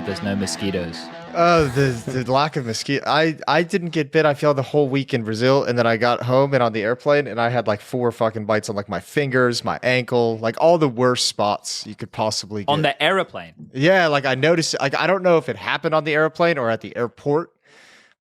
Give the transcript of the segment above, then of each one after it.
wild. There's no mosquitoes. Oh, the lack of mosquito. I didn't get bit. I feel the whole week in Brazil, and then I got home and on the airplane, and I had like 4 fucking bites on like my fingers, my ankle, like all the worst spots you could possibly get. On the airplane? Yeah, like I noticed, like I don't know if it happened on the airplane or at the airport,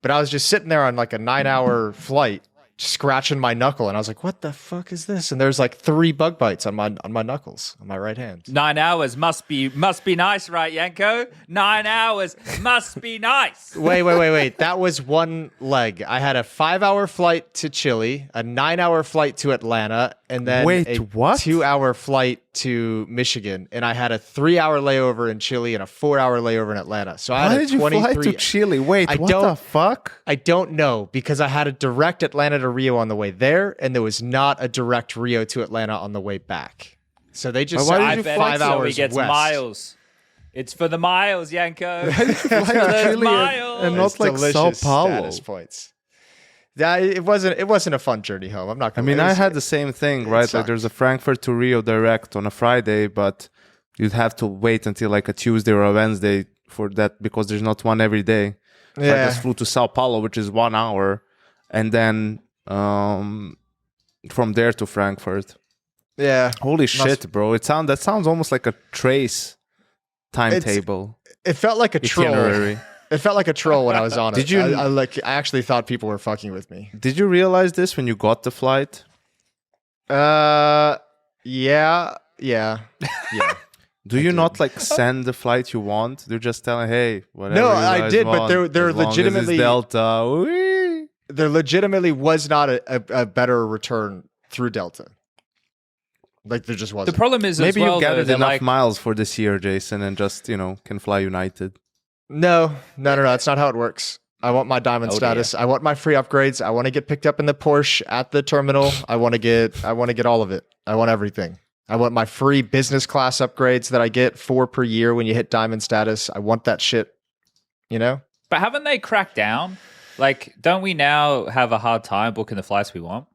but I was just sitting there on like a 9-hour flight, scratching my knuckle, and I was like, "What the fuck is this?" And there's like 3 bug bites on my knuckles on my right hand. 9 hours must be nice, right, Yanko? 9 hours must be nice. Wait. That was one leg. I had a 5-hour flight to Chile, a 9-hour flight to Atlanta, and then a 2-hour flight to Michigan. And I had a 3-hour layover in Chile and a 4-hour layover in Atlanta. So I had Why did you fly to Chile? Wait, what the fuck? I don't know, because I had a direct Atlanta to Rio on the way there, and there was not a direct Rio to Atlanta on the way back. So they just I bet 5 hours he gets west. miles. It's for the miles, Yanko. It's for Chile miles. and not like Sao Paulo. Status points. Yeah, it wasn't a fun journey home. I'm not. I mean, I had the same thing, right? Like, there's a Frankfurt to Rio direct on a Friday, but you'd have to wait until like a Tuesday or a Wednesday for that because there's not one every day. So I just flew to Sao Paulo, which is 1 hour, and then from there to Frankfurt. Yeah. Holy shit, bro! That sounds almost like a trace timetable. It felt like a itinerary. troll. It felt like a troll when I was on it. Did you? I actually thought people were fucking with me. Did you realize this when you got the flight? Yeah. Do you not like send the flight you want? They're just telling, hey, whatever. No, you guys I did, want, but they're as long as it's legitimately Delta. Whee! There legitimately was not a better return through Delta. Like there just wasn't. The problem is maybe as well, you've gathered though, enough like, miles for this year, Jason, and just can fly United. No. That's not how it works. I want my diamond status. I want my free upgrades. I want to get picked up in the Porsche at the terminal. I want to get all of it. I want everything. I want my free business class upgrades that I get 4 per year when you hit diamond status. I want that shit. But haven't they cracked down? Like, don't we now have a hard time booking the flights we want?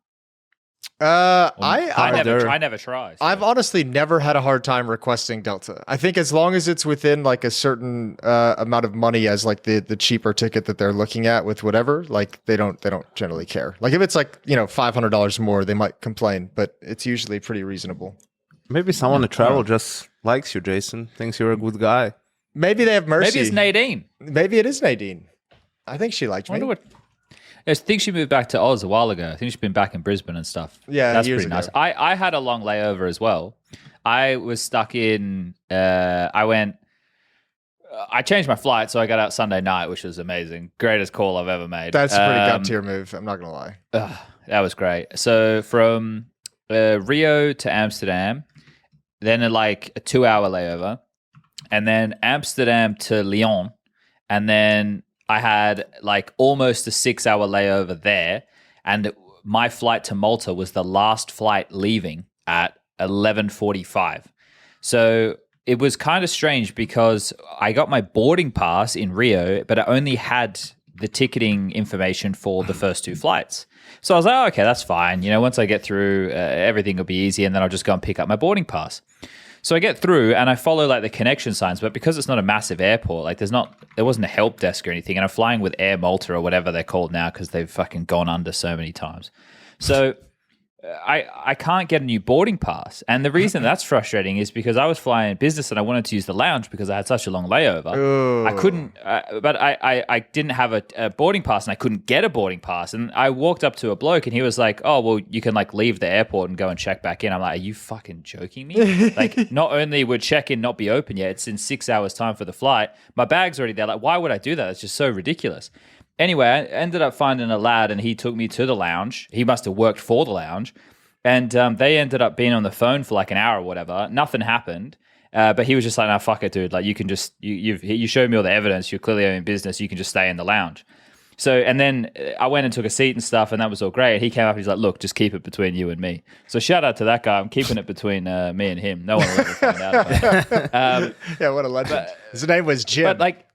I never try. So. I've honestly never had a hard time requesting Delta. I think as long as it's within like a certain amount of money as like the cheaper ticket that they're looking at with whatever, like they don't generally care. Like if it's like $500 more, they might complain, but it's usually pretty reasonable. Maybe someone to travel just likes you, Jason. Thinks you're a good guy. Maybe they have mercy. Maybe it's Nadine. Maybe it is Nadine. I think she liked me. I think she moved back to Oz a while ago. I think she's been back in Brisbane and stuff. Yeah, that's years pretty ago. nice. I had a long layover as well. I was stuck in. I changed my flight, so I got out Sunday night, which was amazing. Greatest call I've ever made. That's a pretty gut tier move. I'm not gonna lie. That was great. So from Rio to Amsterdam, then like a 2-hour layover, and then Amsterdam to Lyon, and then I had like almost a 6-hour layover there, and my flight to Malta was the last flight leaving at 11:45. So it was kind of strange because I got my boarding pass in Rio, but I only had the ticketing information for the first 2 flights. So I was like, okay, that's fine. Once I get through, everything will be easy, and then I'll just go and pick up my boarding pass. So I get through and I follow like the connection signs, but because it's not a massive airport, like there wasn't a help desk or anything, and I'm flying with Air Malta or whatever they're called now because they've fucking gone under so many times. So I can't get a new boarding pass, and the reason that's frustrating is because I was flying business and I wanted to use the lounge because I had such a long layover. Ooh. I couldn't, but I didn't have a boarding pass, and I couldn't get a boarding pass. And I walked up to a bloke, and he was like, "Oh, well, you can like leave the airport and go and check back in." I'm like, "Are you fucking joking me?" Like, not only would check-in not be open yet, it's in 6 hours time for the flight. My bag's already there. Like, why would I do that? It's just so ridiculous. Anyway, I ended up finding a lad, and he took me to the lounge. He must have worked for the lounge. And they ended up being on the phone for like an hour or whatever. Nothing happened. But he was just like, "No, fuck it, dude. Like, you can just, you showed me all the evidence. You're clearly in business. You can just stay in the lounge." So, and then I went and took a seat and stuff, and that was all great. He came up and he's like, "Look, just keep it between you and me." So shout out to that guy. I'm keeping it between me and him. No one will ever find out about it. Yeah, what a legend. His name was Jim. But like,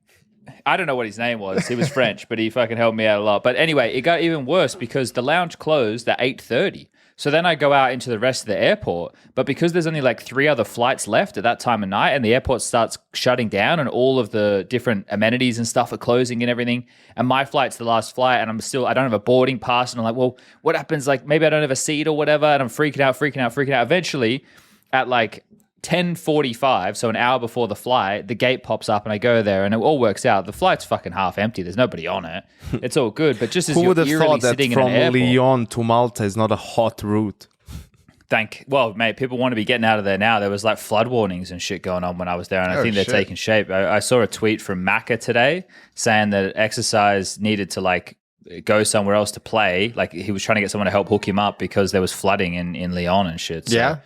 I don't know what his name was. He was French, but he fucking helped me out a lot. But anyway, it got even worse because the lounge closed at 8:30. So then I go out into the rest of the airport, but because there's only like 3 other flights left at that time of night and the airport starts shutting down and all of the different amenities and stuff are closing and everything, and my flight's the last flight and I don't have a boarding pass, and I'm like, well, what happens? Like maybe I don't have a seat or whatever, and I'm freaking out. Eventually at like 10:45, so an hour before the flight, the gate pops up and I go there and it all works out. The flight's fucking half empty. There's nobody on it. It's all good. But just as Who you're would have eerily thought that sitting in from an airport, Lyon to Malta is not a hot route? well, mate, people want to be getting out of there now. There was like flood warnings and shit going on when I was there, and I think they're taking shape. I saw a tweet from Macca today saying that exercise needed to like go somewhere else to play. Like he was trying to get someone to help hook him up because there was flooding in Lyon and shit. So,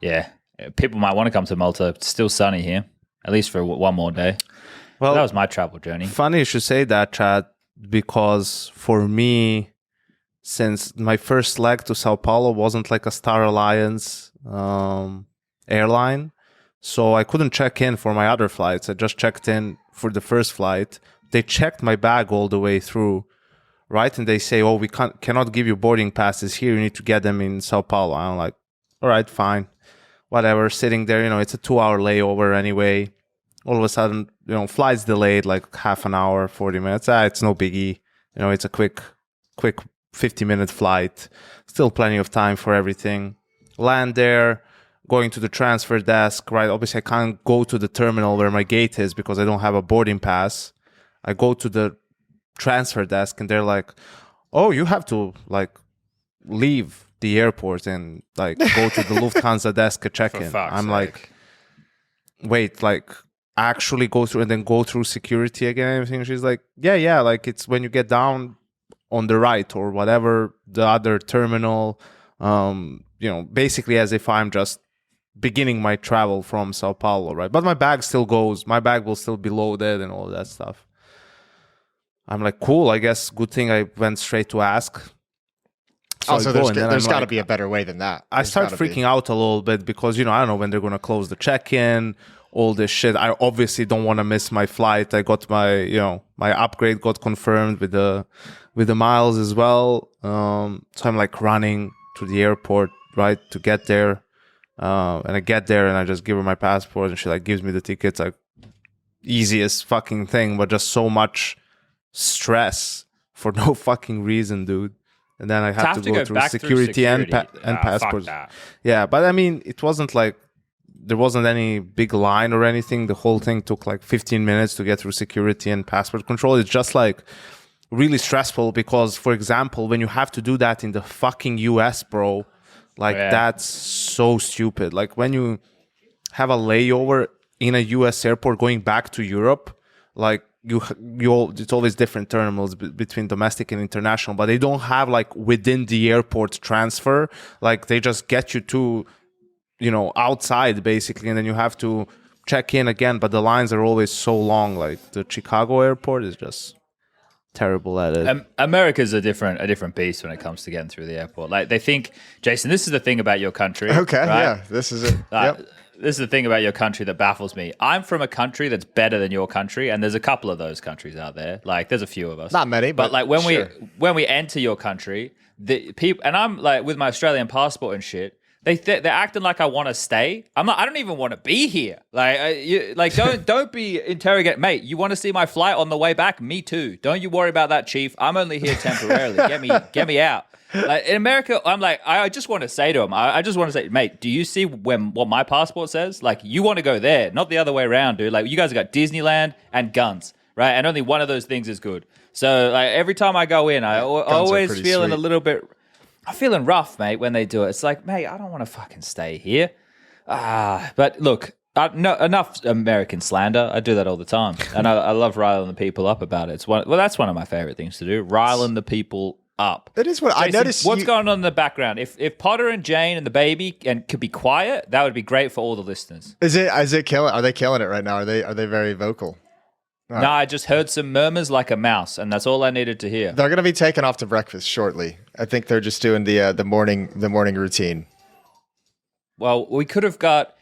yeah. People might want to come to Malta. It's still sunny here, at least for one more day. Well, that was my travel journey. Funny you should say that, Chad, because for me, since my first leg to Sao Paulo wasn't like a Star Alliance airline, so I couldn't check in for my other flights. I just checked in for the first flight. They checked my bag all the way through, right? And they say, oh, we cannot give you boarding passes here. You need to get them in Sao Paulo. I'm like, all right, fine. Whatever, sitting there, it's a 2-hour layover anyway. All of a sudden, flight's delayed like half an hour, 40 minutes. It's no biggie. It's a quick 50-minute flight. Still plenty of time for everything. Land there, going to the transfer desk, right? Obviously, I can't go to the terminal where my gate is because I don't have a boarding pass. I go to the transfer desk and they're like, oh, you have to like leave the airport and like go to the Lufthansa desk to check in. I'm like, wait, like actually go through and then go through security again and everything? She's like, yeah, like it's when you get down on the right or whatever, the other terminal, basically as if I'm just beginning my travel from Sao Paulo, right? But my bag will still be loaded and all that stuff. I'm like, cool, I guess good thing I went straight to ask. So also, there's got to be a better way than that. I start freaking out a little bit because, I don't know when they're going to close the check-in, all this shit. I obviously don't want to miss my flight. I got my, my upgrade got confirmed with the miles as well. So I'm like running to the airport, right, to get there. And I get there and I just give her my passport and she like gives me the tickets. Like easiest fucking thing, but just so much stress for no fucking reason, dude. And then I have to go through security and passports. Yeah, but I mean, it wasn't like there wasn't any big line or anything. The whole thing took like 15 minutes to get through security and passport control. It's just like really stressful because, for example, when you have to do that in the fucking US, bro, like that's so stupid. Like when you have a layover in a US airport going back to Europe, like it's always different terminals between domestic and international, but they don't have like within the airport transfer. Like they just get you to, outside basically, and then you have to check in again. But the lines are always so long. Like the Chicago airport is just terrible at it. America's a different beast when it comes to getting through the airport. Like they think, Jason, this is the thing about your country. Okay, right? yeah, this is it. Yep. This is the thing about your country that baffles me. I'm from a country that's better than your country, and there's a couple of those countries out there. Like, there's a few of us. Not many, but like when we enter your country, the people, and I'm like with my Australian passport and shit. They're acting like I want to stay. I'm like, I don't even want to be here. Like, don't be interrogating, mate. You want to see my flight on the way back? Me too. Don't you worry about that, chief. I'm only here temporarily. Get me out. Like in America, I'm like, I just want to say to him, I just want to say, mate, do you see what my passport says? Like, you want to go there, not the other way around, dude. Like, you guys have got Disneyland and guns, right? And only one of those things is good. So, like, every time I go in, I always feeling a little bit, I'm feeling rough, mate, when they do it. It's like, mate, I don't want to fucking stay here. But look, no, enough American slander. I do that all the time. And I love riling the people up about it. That's one of my favorite things to do, riling the people up. That is what Jason, I noticed. What's going on in the background? If Potter and Jane and the baby could be quiet, that would be great for all the listeners. Is it killing? Are they killing it right now? Are they very vocal? No, I just heard some murmurs like a mouse, and that's all I needed to hear. They're going to be taken off to breakfast shortly. I think they're just doing the morning routine. Well, we could have got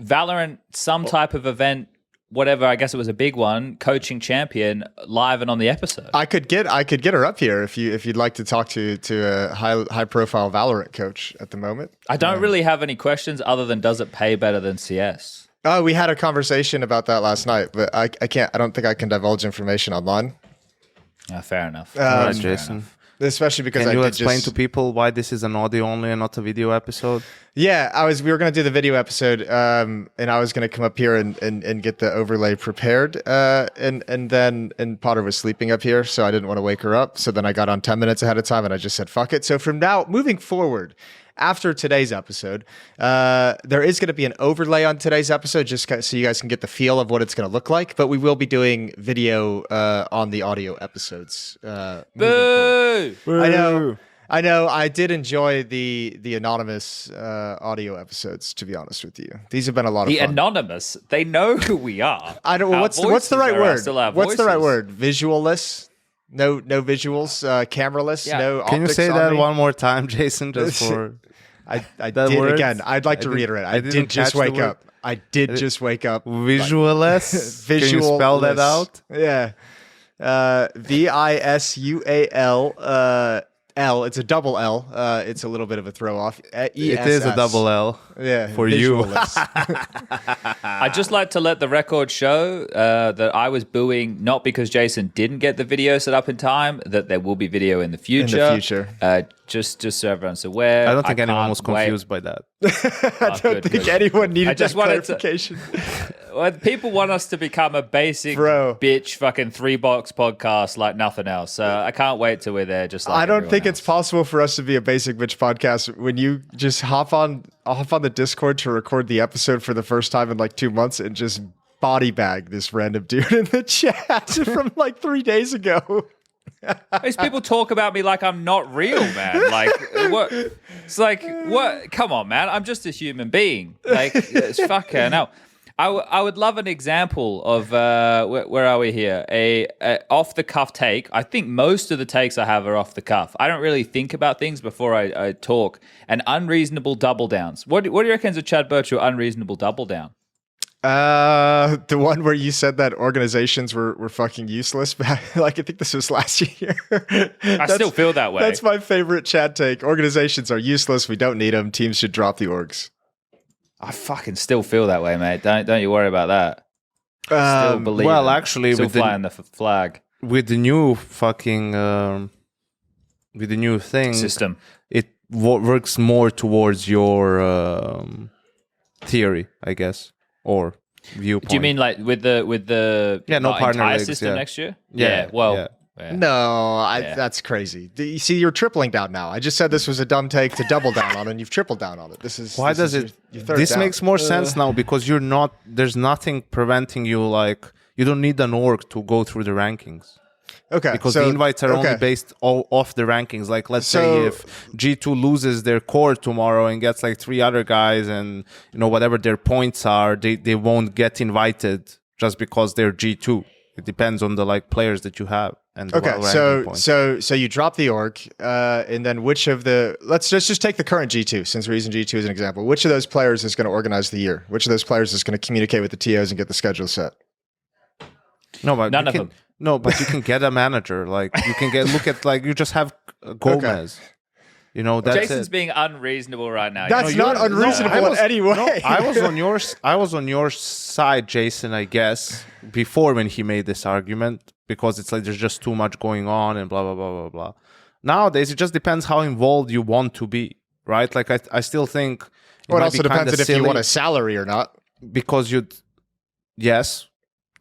Valorant, some type of event whatever, I guess it was a big one, coaching champion live and on the episode. I could get her up here if you'd like to talk to a high profile Valorant coach at the moment. I don't really have any questions other than does it pay better than CS? Oh, we had a conversation about that last night, but I don't think I can divulge information online. Fair enough. All right, Jason. Especially because Can you explain to people why this is an audio only and not a video episode? Yeah, we were going to do the video episode, and I was going to come up here and get the overlay prepared, and Potter was sleeping up here, so I didn't want to wake her up. So then I got on 10 minutes ahead of time, and I just said, fuck it. So from now, moving forward, after today's episode, there is going to be an overlay on today's episode, just so you guys can get the feel of what it's going to look like. But we will be doing video on the audio episodes. Boo! I know. I did enjoy the anonymous audio episodes. To be honest with you, these have been a lot of fun. The anonymous, they know who we are. I don't. What's the right word? What's the right word? Visualless. No visuals, cameraless. Yeah. No. Can you optics say on that me? one more time, Jason? Just for I did words? again. I'd like to reiterate. I did just wake up. I did just wake up. Visualless. Can you spell that out? Yeah. VISUAL. L. It's a double L. It's a little bit of a throw off. It is a double L. Yeah. For you. I'd just like to let the record show that I was booing not because Jason didn't get the video set up in time, that there will be video in the future. In the future. Just so everyone's aware. I don't think anyone was confused by that. I don't think anyone needed that clarification. Well, people want us to become a basic bitch fucking 3-box podcast like nothing else. So I can't wait till we're there. Just like I don't think else. it's possible for us to be a basic bitch podcast when you just hop on the Discord to record the episode for the first time in like 2 months and just body bag this random dude in the chat from like 3 days ago. These people talk about me like I'm not real, man. Like, what? It's like, what? Come on, man. I'm just a human being. Like, it's fucking hell. I would love an example of where are we here? A off the cuff take. I think most of the takes I have are off the cuff. I don't really think about things before I talk. And unreasonable double downs. What do you reckon is a Chad Birchall unreasonable double down? The one where you said that organizations were fucking useless. Like, I think this was last year. I still feel that way. That's my favorite Chad take. Organizations are useless. We don't need them. Teams should drop the orgs. I fucking still feel that way, mate. Don't you worry about that. Still believe. Well, actually, still with flying the flag with the new fucking with the new thing system, it works more towards your theory, I guess, or viewpoint. Do you mean like with the no partner entire leagues, system yeah. next year? Yeah, Well. yeah. Yeah. No, that's crazy. You see, you're tripling down now. I just said this was a dumb take to double down on, and you've tripled down on it. Why does it? This makes more sense now because you're not. There's nothing preventing you. Like you don't need an org to go through the rankings. Okay, because the invites are only based off the rankings. Like let's say if G2 loses their core tomorrow and gets like 3 other guys, and whatever their points are, they won't get invited just because they're G2. It depends on the players that you have. And so you drop the org, and then which of the let's just take the current G2 since we're using G2 as an example. Which of those players is going to organize the year? Which of those players is going to communicate with the TOs and get the schedule set? No, but none of them. No, but you can get a manager. Like you can look at you just have Gomez. That's Jason's being unreasonable right now. That's not unreasonable in any way. No, I was on your side, Jason. I guess before when he made this argument. Because it's like there's just too much going on and blah, blah, blah, blah, blah. Nowadays, it just depends how involved you want to be, right? Like, I still think... Well, it also depends on if you want a salary or not. Because yes,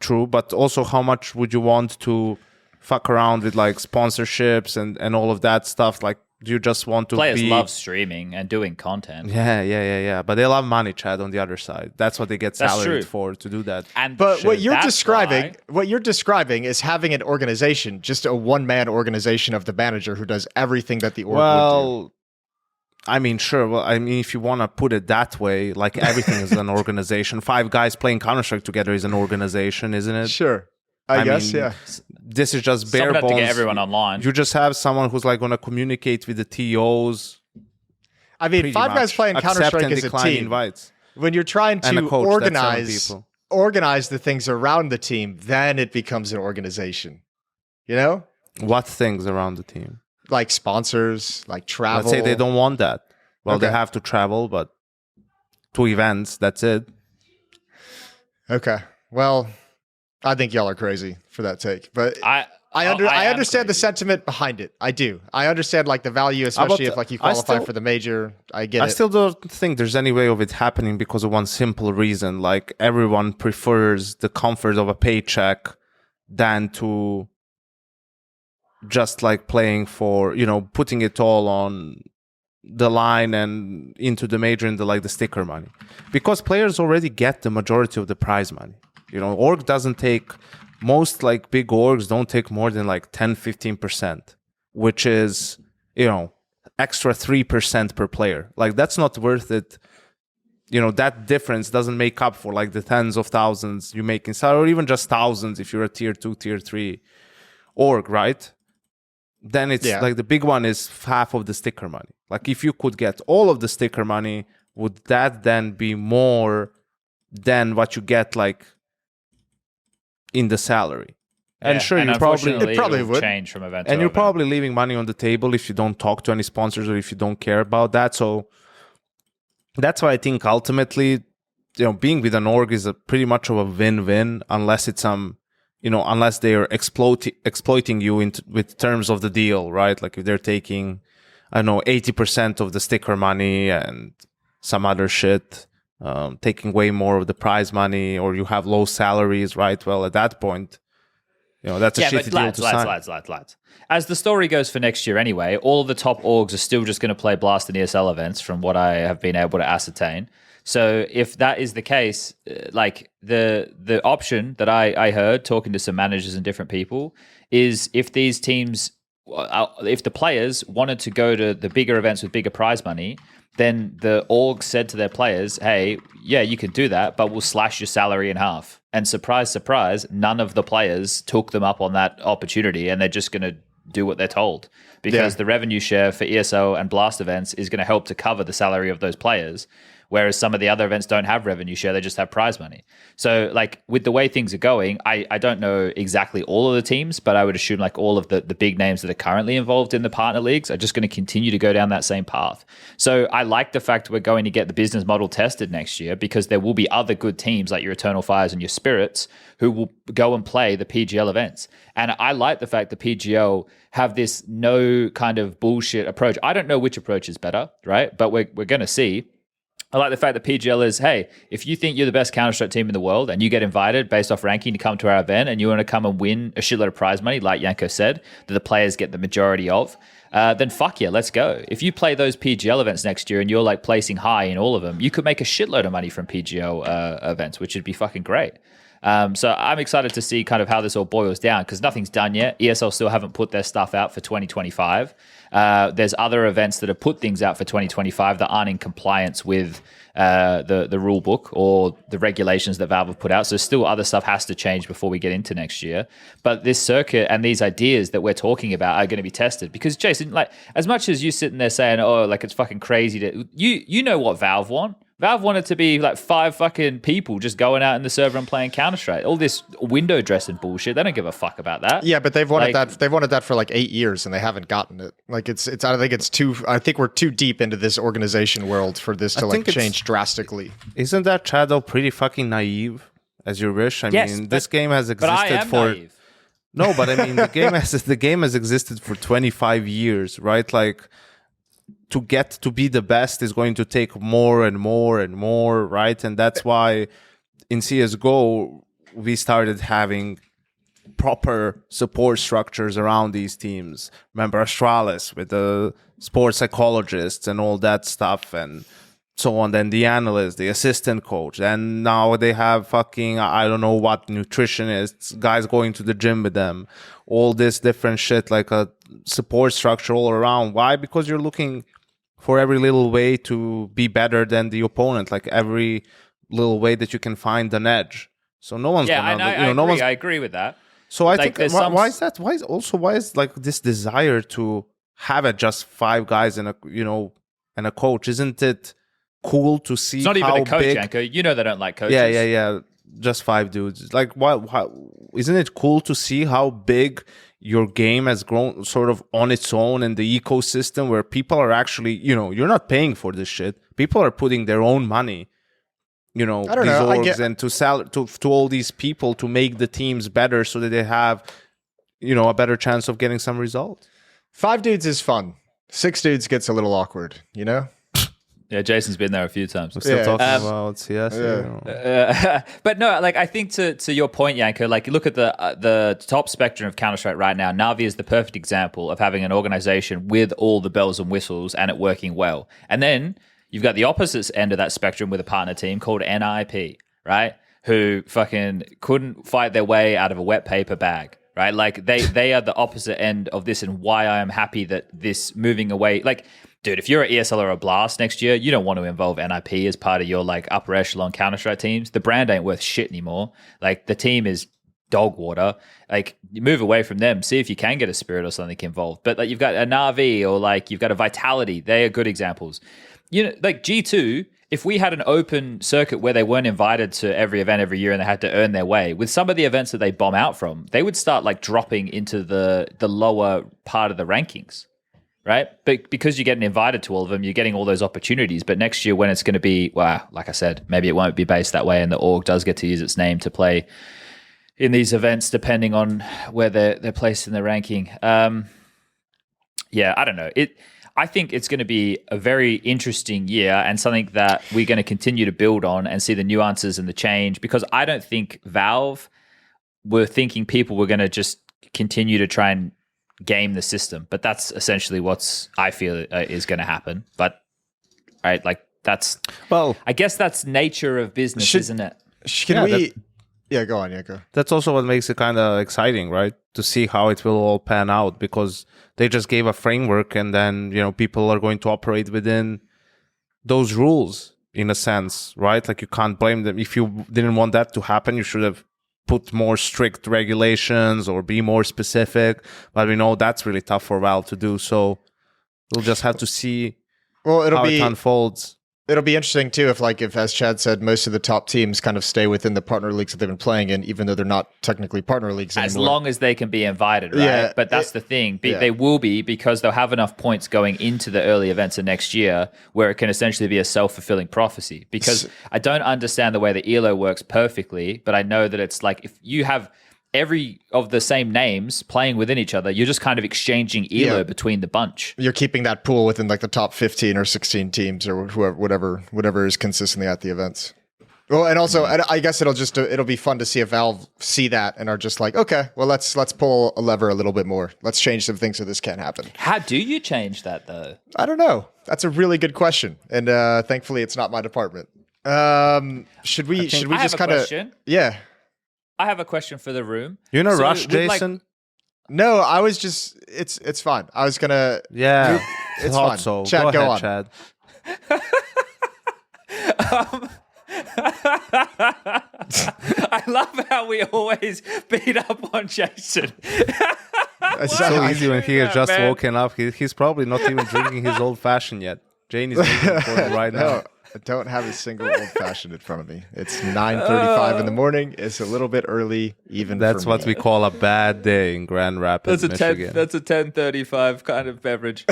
true, but also how much would you want to fuck around with, sponsorships and all of that stuff? Like, do you just want to Players love streaming and doing content. Yeah. But they love money, Chad, on the other side. That's what they get salaried for, to do that. What you're describing is having an organization, just a one-man organization of the manager who does everything that the org would do. I mean, sure. Well, I mean, if you want to put it that way, like everything is an organization. 5 guys playing Counter-Strike together is an organization, isn't it? Sure. I guess, yeah. This is just bare bones. To get everyone online. You just have someone who's going to communicate with the TOs. I mean, 5 guys playing Counter-Strike as a team. Invites. When you're trying to organize organize the things around the team, then it becomes an organization. You know? What things around the team? Like sponsors, like travel. Let's say they don't want that. Well, Okay. they have to travel, but 2 events, that's it. Okay. Well, I think y'all are crazy for that take, but I understand the sentiment behind it. I do. I understand like the value, especially if like you qualify for the major. I get it. I still don't think there's any way of it happening because of one simple reason. Like everyone prefers the comfort of a paycheck than to just like playing for, putting it all on the line and into the major and the sticker money, because players already get the majority of the prize money. Org doesn't take, most like big orgs don't take more than like 10-15%, which is extra 3% per player. Like that's not worth it. That difference doesn't make up for like the tens of thousands you make in salary, or even just thousands if you're a tier 2, tier 3 org, right? Then it's like the big one is half of the sticker money. Like if you could get all of the sticker money, would that then be more than what you get like in the salary? And sure, and you probably would change from event to and you're event. probably leaving money on the table if you don't talk to any sponsors or if you don't care about that. So that's why I think ultimately, being with an org is pretty much of a win-win, unless it's unless they are exploiting you with terms of the deal, right? Like if they're taking, 80% of the sticker money and some other shit, taking way more of the prize money, or you have low salaries, right? Well, at that point, that's a shitty deal to sign. Lads. As the story goes for next year anyway, all of the top orgs are still just going to play Blast and ESL events from what I have been able to ascertain. So if that is the case, like the option that I heard talking to some managers and different people is if these teams, if the players wanted to go to the bigger events with bigger prize money, then the org said to their players, hey, yeah, you can do that, but we'll slash your salary in half. And surprise, surprise, none of the players took them up on that opportunity, and they're just going to do what they're told, because the revenue share for ESL and Blast events is going to help to cover the salary of those players. Whereas some of the other events don't have revenue share, they just have prize money. So like with the way things are going, I don't know exactly all of the teams, but I would assume like all of the big names that are currently involved in the partner leagues are just going to continue to go down that same path. So I like the fact we're going to get the business model tested next year, because there will be other good teams like your Eternal Fires and your Spirits who will go and play the PGL events. And I like the fact the PGL have this no kind of bullshit approach. I don't know which approach is better, right? But we're going to see. I like the fact that PGL is, hey, if you think you're the best Counter-Strike team in the world and you get invited based off ranking to come to our event and you want to come and win a shitload of prize money, like Yanko said, that the players get the majority of, then fuck yeah, let's go. If you play those PGL events next year and you're like placing high in all of them, you could make a shitload of money from PGL events, which would be fucking great. So I'm excited to see kind of how this all boils down, because nothing's done yet. ESL still haven't put their stuff out for 2025. There's other events that have put things out for 2025 that aren't in compliance with the rule book or the regulations that Valve have put out. So still other stuff has to change before we get into next year. But this circuit and these ideas that we're talking about are going to be tested, because Jason, like as much as you sitting there saying, oh, like it's fucking crazy to you know what Valve want. Valve wanted to be like 5 fucking people just going out in the server and playing Counter-Strike. All this window dressing bullshit. They don't give a fuck about that. Yeah, but they've wanted that. They've wanted that for like 8 years and they haven't gotten it. Like it's. I think we're too deep into this organization world for this to like change drastically. Isn't that Shadow pretty fucking naive as you wish? I mean, this game has existed for. Naive. No, but I mean, the game has existed for 25 years, right? Like, to get to be the best is going to take more and more and more, right? And that's why in CSGO, we started having proper support structures around these teams. Remember Astralis with the sports psychologists and all that stuff and so on. Then the analyst, the assistant coach. And now they have fucking, I don't know what, nutritionists, guys going to the gym with them. All this different shit, like a support structure all around. Why? Because you're looking for every little way to be better than the opponent, like every little way that you can find an edge. So no one's I agree with that. So I think why is that? Why is like this desire to have it just 5 guys and a coach? Isn't it cool to see? It's not even a coach, Yanko. You know they don't like coaches. Yeah. just 5 dudes? Like, why isn't it cool to see how big your game has grown sort of on its own in the ecosystem where people are actually, you're not paying for this shit. People are putting their own money, these orgs and to all these people to make the teams better so that they have, a better chance of getting some result. 5 dudes is fun. 6 dudes gets a little awkward, Yeah, Jason's been there a few times. We're still talking about CS. But no, like I think to your point, Yanko, like you look at the top spectrum of Counter-Strike right now, Na'Vi is the perfect example of having an organization with all the bells and whistles and it working well. And then you've got the opposite end of that spectrum with a partner team called NIP, right? Who fucking couldn't fight their way out of a wet paper bag, right? Like they are the opposite end of this, and why I am happy that this moving away, like, dude, if you're an ESL or a Blast next year, you don't want to involve NIP as part of your like upper echelon Counter-Strike teams. The brand ain't worth shit anymore. Like the team is dog water. Like you move away from them, see if you can get a Spirit or something involved. But like you've got a Na'Vi or like you've got a Vitality. They are good examples. Like G2, if we had an open circuit where they weren't invited to every event every year and they had to earn their way, with some of the events that they bomb out from, they would start like dropping into the lower part of the rankings. Right? But because you're getting invited to all of them, you're getting all those opportunities. But next year when it's going to be, well, like I said, maybe it won't be based that way and the org does get to use its name to play in these events depending on where they're placed in the ranking. Yeah, I don't know. I think it's going to be a very interesting year and something that we're going to continue to build on and see the nuances and the change, because I don't think Valve were thinking people were going to just continue to try and game the system, but that's essentially what's I feel is going to happen. But right, like that's I guess that's nature of business, isn't it? Go on, go. That's also what makes it kind of exciting, right? To see how it will all pan out, because they just gave a framework, and then people are going to operate within those rules in a sense, right? Like you can't blame them if you didn't want that to happen. You should have put more strict regulations or be more specific, but we know that's really tough for Valve to do. So we'll just have to see how it unfolds. It'll be interesting too if, as Chad said, most of the top teams kind of stay within the partner leagues that they've been playing in, even though they're not technically partner leagues anymore. As long as they can be invited, right? Yeah, but that's the thing. They will be, because they'll have enough points going into the early events of next year where it can essentially be a self-fulfilling prophecy. Because I don't understand the way the ELO works perfectly, but I know that it's like if you have every of the same names playing within each other, you're just kind of exchanging ELO between the bunch. You're keeping that pool within like the top 15 or 16 teams or whoever, whatever is consistently at the events. Well, and also I guess it'll be fun to see if Valve see that and are just like, okay, well let's pull a lever a little bit more. Let's change some things so this can't happen. How do you change that though? I don't know. That's a really good question, and thankfully it's not my department. Should we just kind of I have a question for the room. You in a rush, Jason? No, I was just. It's fine. I was gonna. Yeah, it's fine. So. Chad, go on. Chad. I love how we always beat up on Jason. It's so easy when he has just woken up. He's probably not even drinking his old fashioned yet. Jane is drinking for him right now. I don't have a single old fashioned in front of me. It's 9:35 in the morning. It's a little bit early, even. That's for what me. we call a bad day in Grand Rapids, Michigan. That's a 10:35 kind of beverage.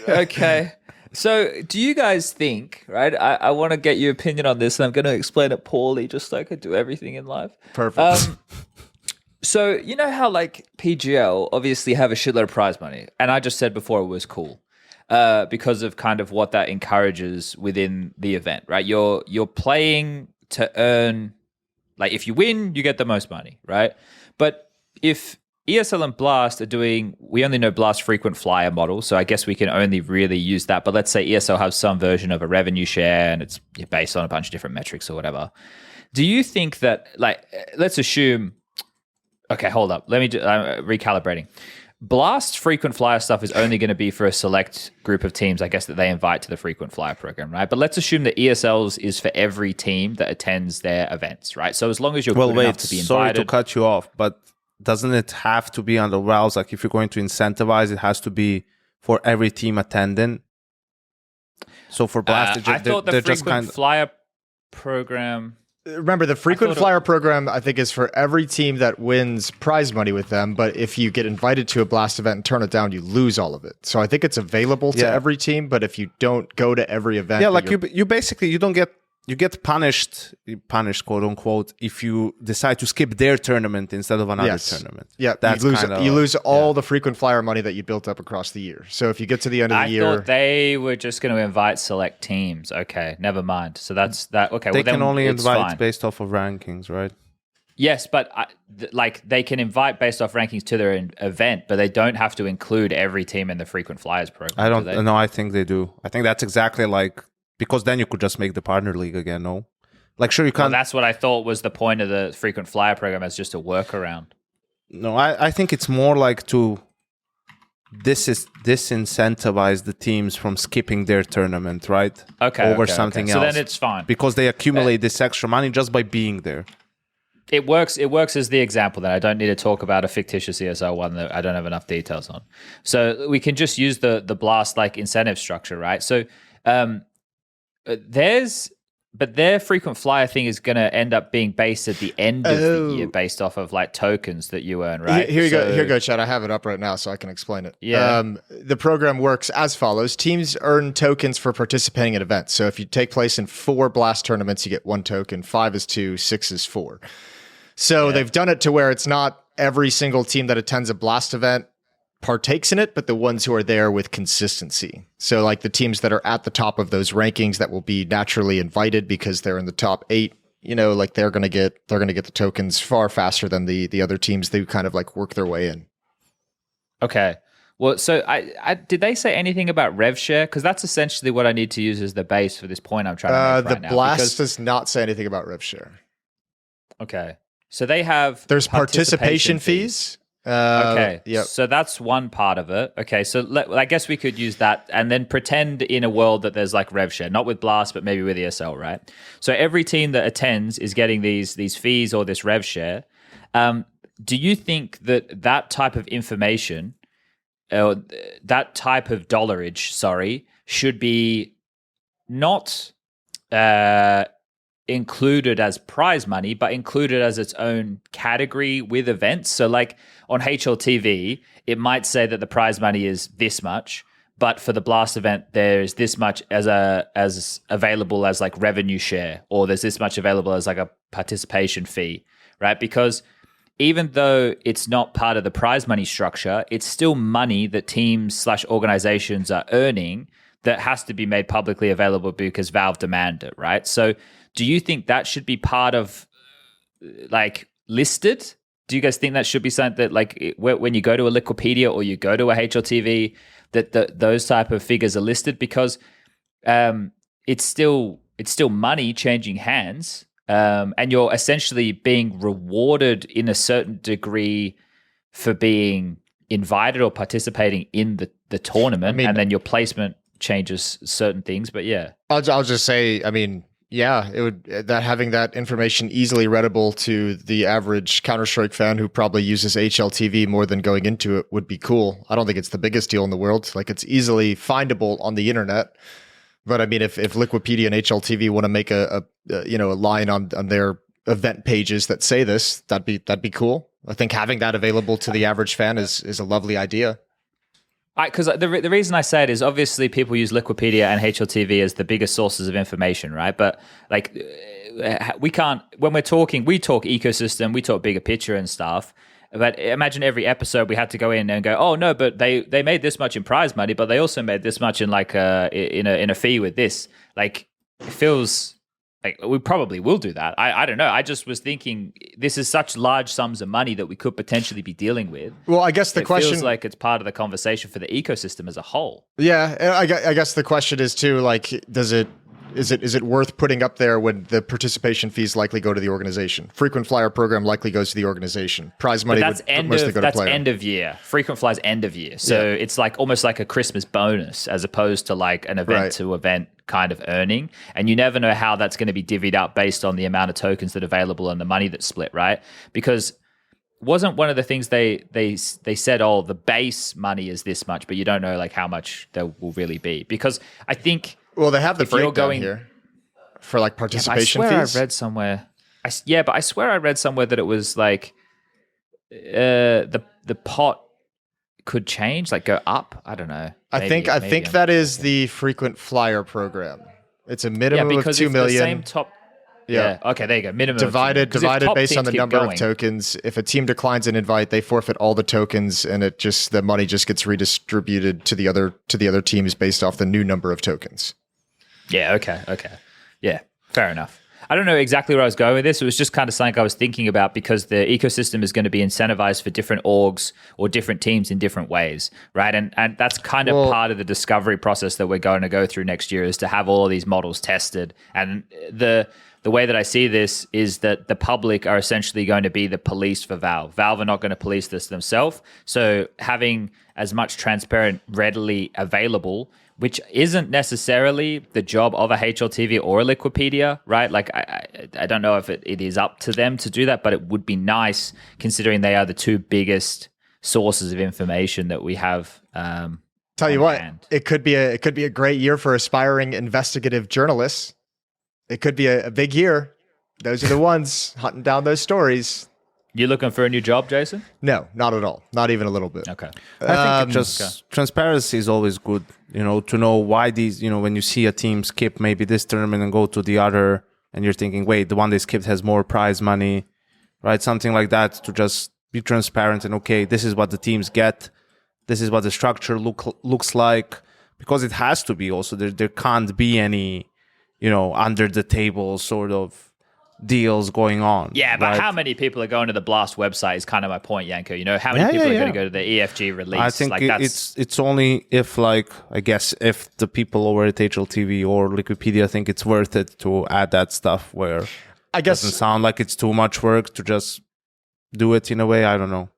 Okay. So, do you guys think? Right, I want to get your opinion on this, and I'm going to explain it poorly, just like I do everything in life. Perfect. So you know how like PGL obviously have a shitload of prize money, and I just said before it was cool. Because of kind of what that encourages within the event, right? You're playing to earn, like if you win, you get the most money, right? But if ESL and Blast are doing, we only know Blast frequent flyer model, so I guess we can only really use that. But let's say ESL has some version of a revenue share and it's based on a bunch of different metrics or whatever. Do you think that, like, let's assume, okay, hold up, let me recalibrating. Blast frequent flyer stuff is only going to be for a select group of teams, I guess, that they invite to the frequent flyer program, right? But let's assume that ESL's is for every team that attends their events, right? So as long as you're good enough to be invited. Sorry to cut you off, but doesn't it have to be under Valve? Like if you're going to incentivize, it has to be for every team attending. So for Blast, I thought the frequent flyer program. Remember, the frequent flyer program, I think, is for every team that wins prize money with them. But if you get invited to a Blast event and turn it down, you lose all of it. So I think it's available to every team. But if you don't go to every event, like you basically you don't get punished, quote unquote, if you decide to skip their tournament instead of another tournament. Yeah, that's you lose all the frequent flyer money that you built up across the year. So if you get to the end of the year, I thought they were just going to invite select teams. Okay, never mind. So that's that. Okay, they can only invite fine. based off of rankings, right? Yes, but like they can invite based off rankings to their event, but they don't have to include every team in the frequent flyers program. I don't know. I think they do. I think that's exactly like. Because then you could just make the partner league again, no? Like, sure, you can't... Well, that's what I thought was the point of the frequent flyer program, as just a workaround. No, I think it's more like to disincentivize the teams from skipping their tournament, right? Over something else. So then it's fine. Because they accumulate this extra money just by being there. It works as the example that I don't need to talk about a fictitious ESL one that I don't have enough details on. So we can just use the Blast like incentive structure, right? So... their frequent flyer thing is going to end up being based at the end of the year based off of like tokens that you earn, right? Here you go, Chad. I have it up right now so I can explain it. Yeah. The program works as follows. Teams earn tokens for participating in events. So if you take place in 4 Blast tournaments, you get 1 token. 5 is 2, 6 is 4. So they've done it to where it's not every single team that attends a Blast event partakes in it, but the ones who are there with consistency. So like the teams that are at the top of those rankings that will be naturally invited because they're in the top 8, like they're going to get the tokens far faster than the other teams who kind of like work their way in. Okay. Well, so I did they say anything about rev share? Because that's essentially what I need to use as the base for this point I'm trying to make right now. The Blast does not say anything about rev share. Okay. So they have... There's participation fees. Okay, so that's one part of it. Okay, so I guess we could use that and then pretend in a world that there's like rev share, not with Blast, but maybe with ESL, right? So every team that attends is getting these fees or this rev share. Do you think that type of information, that type of dollarage, should be not included as prize money, but included as its own category with events? So like on HLTV, it might say that the prize money is this much, but for the Blast event, there's this much as available as like revenue share, or there's this much available as like a participation fee, right? Because even though it's not part of the prize money structure, it's still money that teams / organizations are earning that has to be made publicly available because Valve demand it, right? So do you think that should be part of like listed? Do you guys think that should be something that like when you go to a Liquipedia or you go to a HLTV, that those type of figures are listed? Because it's still money changing hands, and you're essentially being rewarded in a certain degree for being invited or participating in the tournament, and then your placement changes certain things. But yeah, I'll just say, it would that having that information easily readable to the average Counter-Strike fan who probably uses HLTV more than going into it would be cool. I don't think it's the biggest deal in the world. Like it's easily findable on the internet. But I mean, if Liquipedia and HLTV want to make a line on their event pages that say this, that'd be cool. I think having that available to the average fan is a lovely idea. Because the reason I say it is obviously people use Liquipedia and HLTV as the biggest sources of information, right? But like we can't, when we talk ecosystem, we talk bigger picture and stuff. But imagine every episode we had to go in and go, oh no, but they made this much in prize money, but they also made this much in like in a fee with this. Like it feels like we probably will do that. I don't know. I just was thinking this is such large sums of money that we could potentially be dealing with. Well, I guess the question feels like it's part of the conversation for the ecosystem as a whole. Yeah, I guess the question is too, like, is it worth putting up there when the participation fees likely go to the organization? Frequent flyer program likely goes to the organization. Prize money would mostly go to player. That's end of year. Frequent flyers end of year. So it's like almost like a Christmas bonus as opposed to like an event to event kind of earning. And you never know how that's going to be divvied up based on the amount of tokens that are available and the money that's split, right? Because wasn't one of the things they said, oh, the base money is this much, but you don't know like how much there will really be. Because I think... Well, they have the breakdown here for like participation fees. I read somewhere. But I swear I read somewhere that it was like the pot could change, like go up. I don't know. I think that is the frequent flyer program. It's a minimum of 2 million. The same top. Yeah. Okay, there you go. Minimum divided based on the number of tokens. If a team declines an invite, they forfeit all the tokens, and the money just gets redistributed to the other teams based off the new number of tokens. Yeah. Okay. Yeah. Fair enough. I don't know exactly where I was going with this. It was just kind of something I was thinking about because the ecosystem is going to be incentivized for different orgs or different teams in different ways, right? And that's kind of part of the discovery process that we're going to go through next year, is to have all of these models tested. And the way that I see this is that the public are essentially going to be the police for Valve. Valve are not going to police this themselves. So having as much transparent, readily available, which isn't necessarily the job of a HLTV or a Liquipedia, right? Like, I don't know if it is up to them to do that, but it would be nice considering they are the two biggest sources of information that we have. Tell you what, it could be a great year for aspiring investigative journalists. It could be a big year. Those are the ones hunting down those stories. You looking for a new job, Jason? No, not at all. Not even a little bit. Okay. I think transparency is always good, to know why these, when you see a team skip maybe this tournament and go to the other, and you're thinking, wait, the one they skipped has more prize money, right? Something like that, to just be transparent and, okay, this is what the teams get. This is what the structure looks like, because it has to be also. There can't be any, under the table sort of deals going on. Yeah, but how many people are going to the Blast website is kind of my point, Yanko. How many people are going to go to the EFG release? I think it's only if, I guess, if the people over at HLTV or Liquipedia think it's worth it to add that stuff, where I guess it doesn't sound like it's too much work to just do it in a way. I don't know.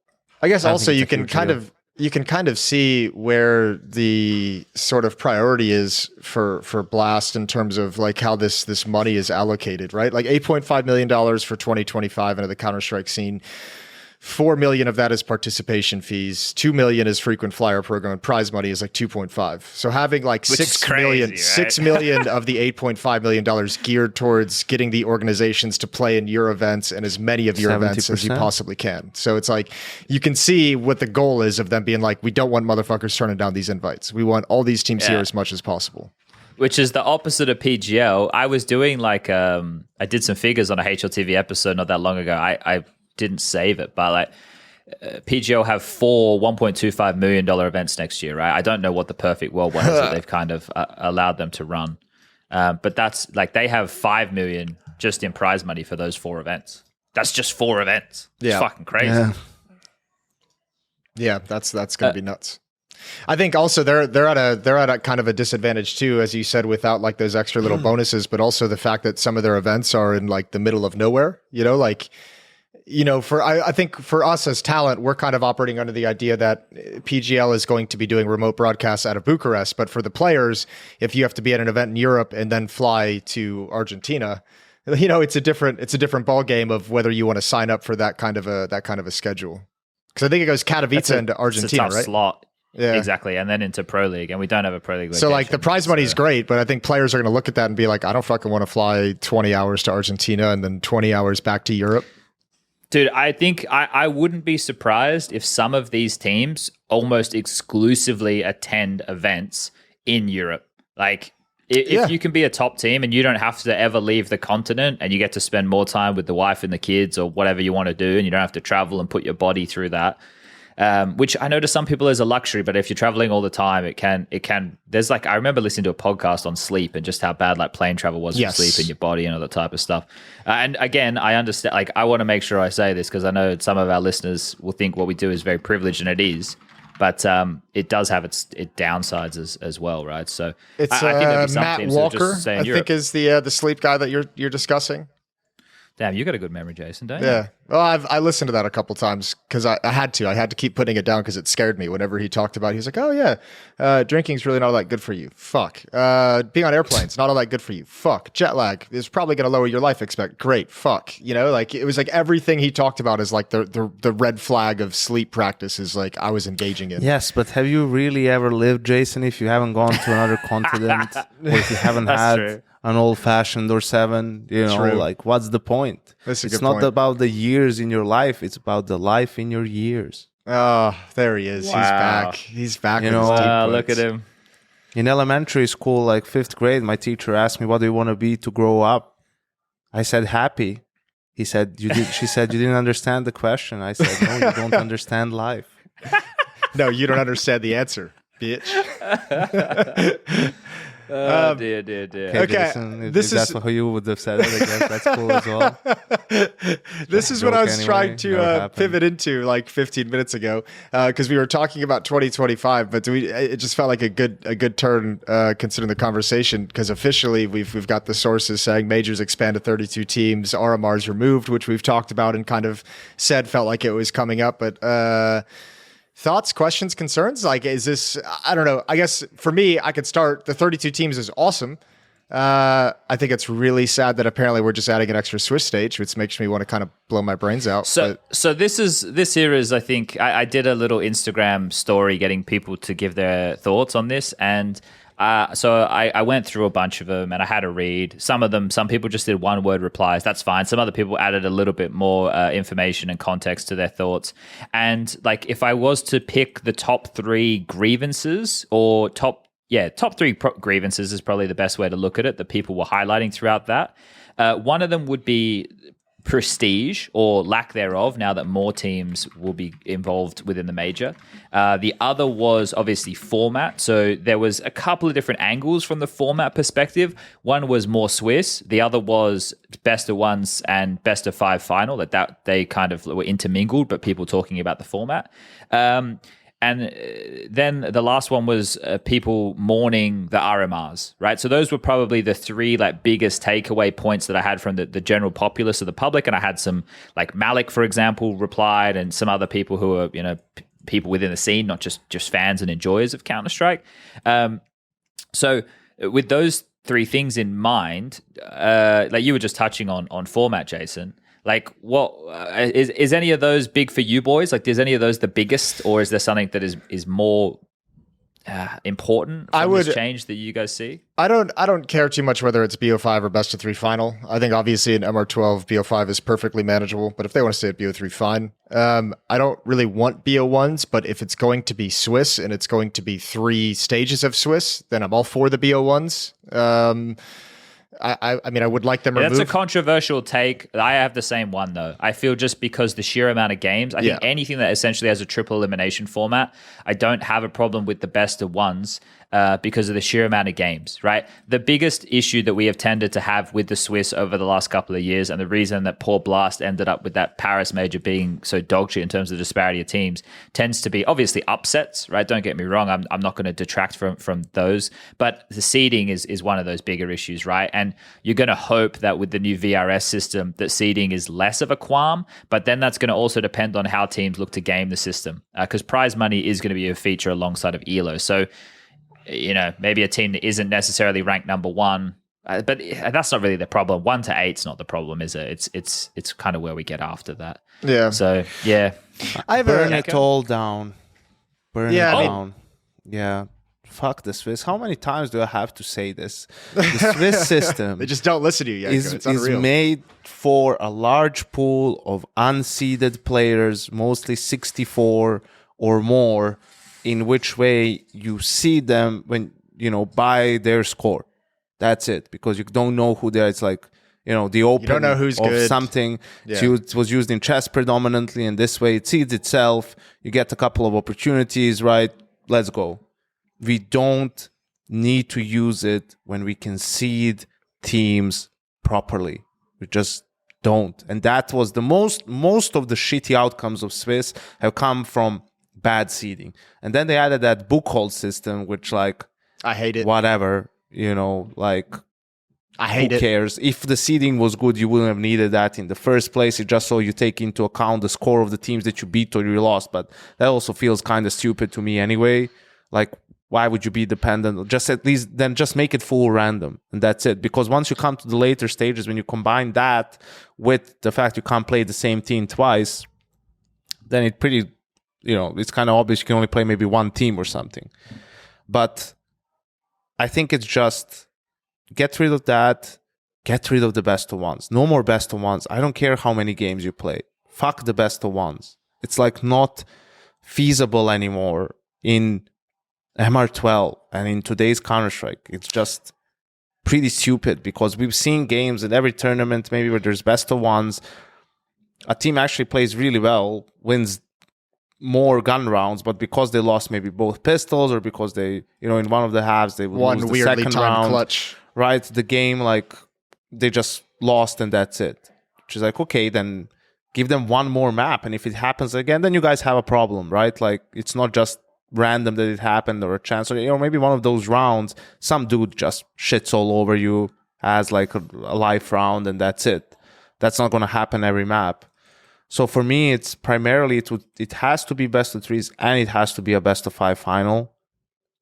I guess also you can kind of see where the sort of priority is for Blast in terms of like how this money is allocated, right? Like $8.5 million for 2025 into the Counter-Strike scene. 4 million of that is participation fees. 2 million is frequent flyer program. Prize money is like 2.5. So having like 6 million, right? 6 million of the $8.5 million geared towards getting the organizations to play in your events and as many of your 70%. Events as you possibly can. So it's like, you can see what the goal is of them being like, we don't want motherfuckers turning down these invites. We want all these teams here as much as possible. Which is the opposite of PGL. I was doing I did some figures on a HLTV episode not that long ago. I didn't save it, but PGL have 4 $1.25 million events next year, right? I don't know what the perfect world one is that they've kind of allowed them to run. But that's they have 5 million just in prize money for those 4 events. That's just 4 events. It's fucking crazy. Yeah, that's going to be nuts. I think also they're at a kind of a disadvantage too, as you said, without those extra little bonuses, but also the fact that some of their events are in the middle of nowhere, I think for us as talent, we're kind of operating under the idea that PGL is going to be doing remote broadcasts out of Bucharest. But for the players, if you have to be at an event in Europe and then fly to Argentina, it's a different ball game of whether you want to sign up for that kind of a schedule. Because I think it goes Katowice into Argentina, it's a tough right? Slot. Yeah, exactly. And then into Pro League, and we don't have a Pro League. So the prize money is great, but I think players are going to look at that and be like, I don't fucking want to fly 20 hours to Argentina and then 20 hours back to Europe. Dude, I think I wouldn't be surprised if some of these teams almost exclusively attend events in Europe. If you can be a top team and you don't have to ever leave the continent and you get to spend more time with the wife and the kids or whatever you want to do, and you don't have to travel and put your body through that, which I know to some people is a luxury, but if you're traveling all the time, it can. There's I remember listening to a podcast on sleep and just how bad plane travel was for sleep in your body and all that type of stuff. And again, I understand. I want to make sure I say this because I know some of our listeners will think what we do is very privileged, and it is. But it does have its downsides as well, right? So it's I think there'd be some Matt teams Walker, that just say I think, is the sleep guy that you're discussing. Damn, you got a good memory, Jason, don't you? Yeah. Well, I listened to that a couple times because I had to keep putting it down because it scared me whenever he talked about it. He was like, oh yeah, drinking's really not all that good for you. Fuck. Being on airplanes, not all that good for you. Fuck. Jet lag is probably going to lower your life expect. Great. Fuck. It was everything he talked about is the red flag of sleep practices I was engaging in. Yes, but have you really ever lived, Jason, if you haven't gone to another continent or if you haven't had an old-fashioned or 7. You know, True. like what's the point? That's a It's good not point. about the years in your life. It's about the life in your years. Oh, there he is. Wow. He's back. He's back. You with his know, deep Look quotes. at him. In elementary school, like 5th grade, my teacher asked me, "What do you want to be to grow up?" I said, "Happy." He said, "You did." She said, "You didn't understand the question." I said, "No, you don't understand life." No, you don't understand the answer, bitch. Dear. Okay, Jason, if this that's is- how you would have said it. I guess that's cool as well. This is what I Joke was anyway, trying never to happened. pivot into like 15 minutes ago, because we were talking about 2025, but it just felt like a good turn considering the conversation, because officially we've got the sources saying majors expand to 32 teams, RMR's removed, which we've talked about and kind of said felt like it was coming up, but thoughts, questions, concerns? Like, is this, I don't know. I guess for me, I could start. The 32 teams is awesome. I think it's really sad that apparently we're just adding an extra Swiss stage, which makes me want to kind of blow my brains out. So this here is, I think, I did a little Instagram story getting people to give their thoughts on this, and so I went through a bunch of them and I had a read. Some people just did 1-word replies. That's fine. Some other people added a little bit more information and context to their thoughts. And like, if I was to pick the top 3 grievances or top 3 grievances is probably the best way to look at it that people were highlighting throughout that. One of them would be prestige or lack thereof now that more teams will be involved within the major. The other was obviously format. So there was a couple of different angles from the format perspective. One was more Swiss. The other was best of ones and best of 5 final, that they kind of were intermingled, but people talking about the format. And then the last one was people mourning the RMRs, right? So those were probably the 3 like biggest takeaway points that I had from the general populace of the public. And I had some, like Malik, for example, replied, and some other people who are, people within the scene, not just fans and enjoyers of Counter-Strike. So with those 3 things in mind, like you were just touching on format, Jason. Like, what is any of those big for you boys? Like, is any of those the biggest, or is there something that is more important from this change that you guys see? I don't care too much whether it's BO5 or best of 3 final. I think obviously in MR12 BO5 is perfectly manageable, but if they want to stay at BO3, fine. I don't really want BO1s, but if it's going to be Swiss and it's going to be 3 stages of Swiss, then I'm all for the BO1s. I mean, I would like them removed. That's a controversial take. I have the same one, though. I feel just because the sheer amount of games, I think anything that essentially has a triple elimination format, I don't have a problem with the best of ones because of the sheer amount of games, right? The biggest issue that we have tended to have with the Swiss over the last couple of years, and the reason that poor Blast ended up with that Paris major being so dog shit in terms of disparity of teams, tends to be obviously upsets, right? Don't get me wrong. I'm not going to detract from those, but the seeding is one of those bigger issues, right? And you're going to hope that with the new VRS system, that seeding is less of a qualm, but then that's going to also depend on how teams look to game the system, because prize money is going to be a feature alongside of ELO. So, maybe a team that isn't necessarily ranked number 1, but that's not really the problem. 1 to 8 is not the problem, is it? It's kind of where we get after that. Yeah. So yeah, Burn it all down. Burn it I mean- down. Yeah. Fuck the Swiss. How many times do I have to say this? The Swiss system They just don't listen to you, Yanko. is It's unreal. made for a large pool of unseeded players, mostly 64 or more, in which way you see them when, by their score. That's it. Because you don't know who they are. It's like, the open don't know who's of good. something. Yeah. So it was used in chess predominantly, and this way it seeds itself. You get a couple of opportunities, right? Let's go. We don't need to use it when we can seed teams properly. We just don't. And that was the most of the shitty outcomes of Swiss have come from bad seeding. And then they added that bookhold system, which I hate it. whatever, I hate who it. cares? If the seeding was good, you wouldn't have needed that in the first place. It's just so you take into account the score of the teams that you beat or you lost. But that also feels kind of stupid to me anyway. Why would you be dependent? Just at least then just make it full random, and that's it. Because once you come to the later stages, when you combine that with the fact you can't play the same team twice, then it's kind of obvious you can only play maybe one team or something. But I think it's just get rid of that. Get rid of the best of ones. No more best of ones. I don't care how many games you play. Fuck the best of ones. It's like not feasible anymore in MR12 and in today's Counter-Strike. It's just pretty stupid because we've seen games in every tournament maybe where there's best of ones. A team actually plays really well, wins more gun rounds, but because they lost maybe both pistols or because they, in one of the halves they would lose the second round. Clutch. Right? The game, like, they just lost and that's it. Which is like, okay, then give them one more map. And if it happens again, then you guys have a problem, right? Like, it's not just random that it happened or a chance. Or maybe one of those rounds, some dude just shits all over you, has like a life round and that's it. That's not going to happen every map. So for me, it's primarily, it has to be best of threes and it has to be a best of 5 final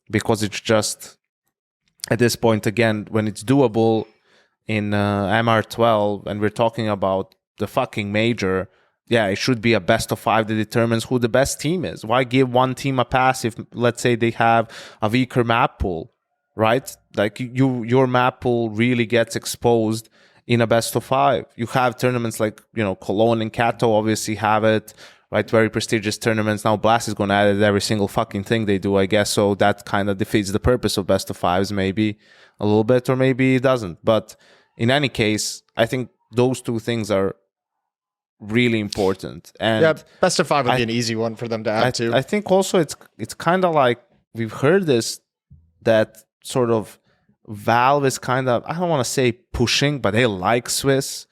because it's just, at this point, again, when it's doable in MR12 and we're talking about the fucking major, yeah, it should be a best of 5 that determines who the best team is. Why give one team a pass if, let's say, they have a weaker map pool, right? Like your map pool really gets exposed in a best of 5. You have tournaments like, Cologne and Kato obviously have it, right? Very prestigious tournaments. Now Blast is going to add it every single fucking thing they do, I guess. So that kind of defeats the purpose of best of 5s, maybe a little bit, or maybe it doesn't. But in any case, I think those two things are really important. And yeah, best of 5 would be an easy one for them to add to. I think also it's kind of like we've heard this, that sort of Valve is kind of, I don't want to say pushing, but they like Swiss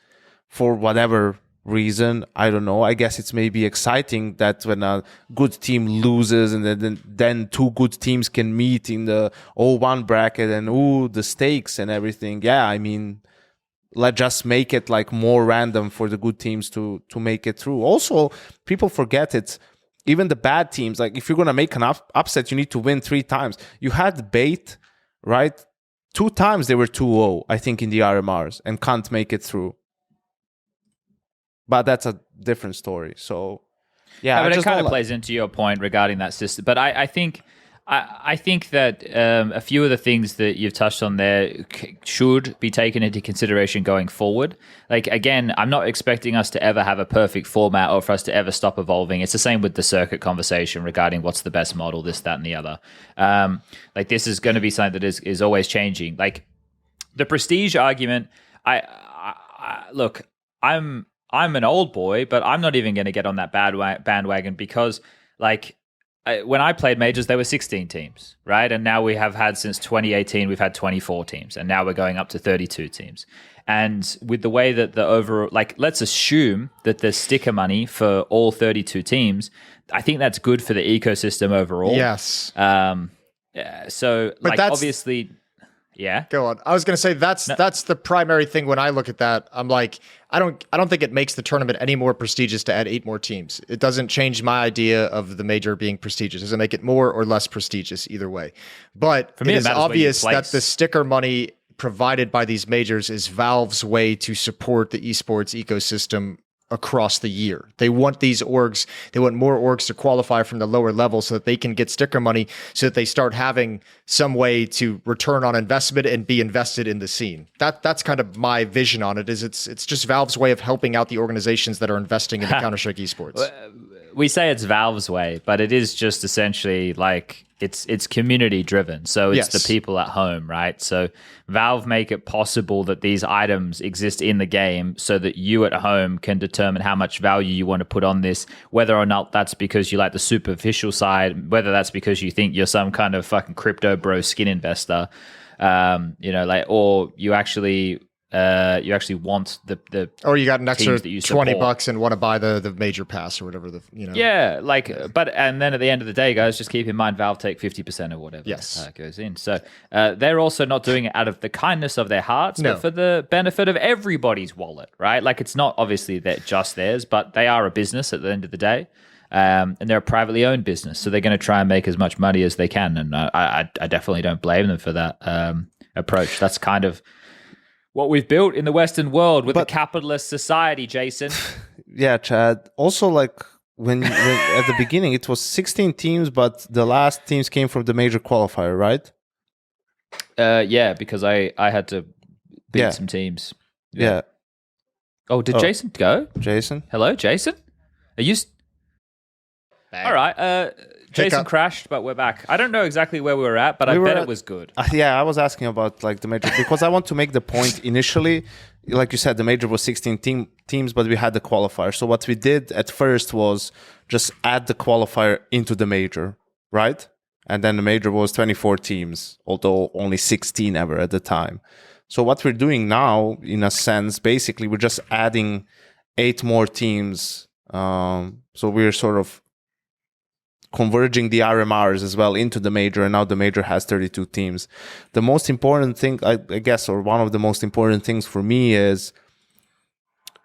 for whatever reason. I don't know. I guess it's maybe exciting that when a good team loses and then two good teams can meet in the 0-1 bracket and the stakes and everything. Yeah, I mean, let's just make it like more random for the good teams to make it through. Also, people forget it's even the bad teams. Like if you're going to make an upset, you need to win 3 times. You had Bait, right? 2 times they were 2-0, I think, in the RMRs and can't make it through. But that's a different story. So, yeah. But it kind of plays into your point regarding that system. But I think that a few of the things that you've touched on there should be taken into consideration going forward. Like, again, I'm not expecting us to ever have a perfect format or for us to ever stop evolving. It's the same with the circuit conversation regarding what's the best model, this, that, and the other. Like, this is going to be something that is always changing. Like, the prestige argument, look, I'm an old boy, but I'm not even going to get on that bandwagon because, like, when I played majors, there were 16 teams, right? And now we have had, since 2018, we've had 24 teams, and now we're going up to 32 teams. And with the way that the overall, like, let's assume that there's sticker money for all 32 teams, I think that's good for the ecosystem overall. Yes. So, but like, obviously... Yeah. Go on. I was going to say that's the primary thing when I look at that. I'm like, I don't think it makes the tournament any more prestigious to add 8 more teams. It doesn't change my idea of the major being prestigious. It doesn't make it more or less prestigious either way. But for me, it is obvious that the sticker money provided by these majors is Valve's way to support the esports ecosystem across the year. They want these orgs, they want more orgs to qualify from the lower level so that they can get sticker money, so that they start having some way to return on investment and be invested in the scene. That's kind of my vision on it. Is it's just Valve's way of helping out the organizations that are investing in the Counter-Strike esports. We say it's Valve's way, but it is just essentially like it's community driven. So it's the people at home, right? So Valve make it possible that these items exist in the game so that you at home can determine how much value you want to put on this, whether or not that's because you like the superficial side, whether that's because you think you're some kind of fucking crypto bro skin investor, or you actually want the or you got an extra $20 and want to buy the major pass or whatever and then at the end of the day, guys, just keep in mind Valve take 50% of whatever goes in. So they're also not doing it out of the kindness of their hearts, but for the benefit of everybody's wallet, right? Like, it's not obviously that just theirs, but they are a business at the end of the day. And they're a privately owned business, so they're going to try and make as much money as they can, and I definitely don't blame them for that approach. That's kind of what we've built in the Western world with a capitalist society, Jason. Yeah, Chad. Also, like when at the beginning it was 16 teams, but the last teams came from the major qualifier, right? Yeah, because I had to beat some teams. Yeah. Oh, did Jason go? Jason? Hello, Jason? Are you... All right. Jason crashed, but we're back. I don't know exactly where we were at, but I bet it was good. Yeah, I was asking about like the major because I want to make the point initially. Like you said, the major was 16 teams, but we had the qualifier. So what we did at first was just add the qualifier into the major, right? And then the major was 24 teams, although only 16 ever at the time. So what we're doing now, in a sense, basically, we're just adding 8 more teams. So we're sort of converging the RMRs as well into the major, and now the major has 32 teams. The most important thing, I guess, or one of the most important things for me is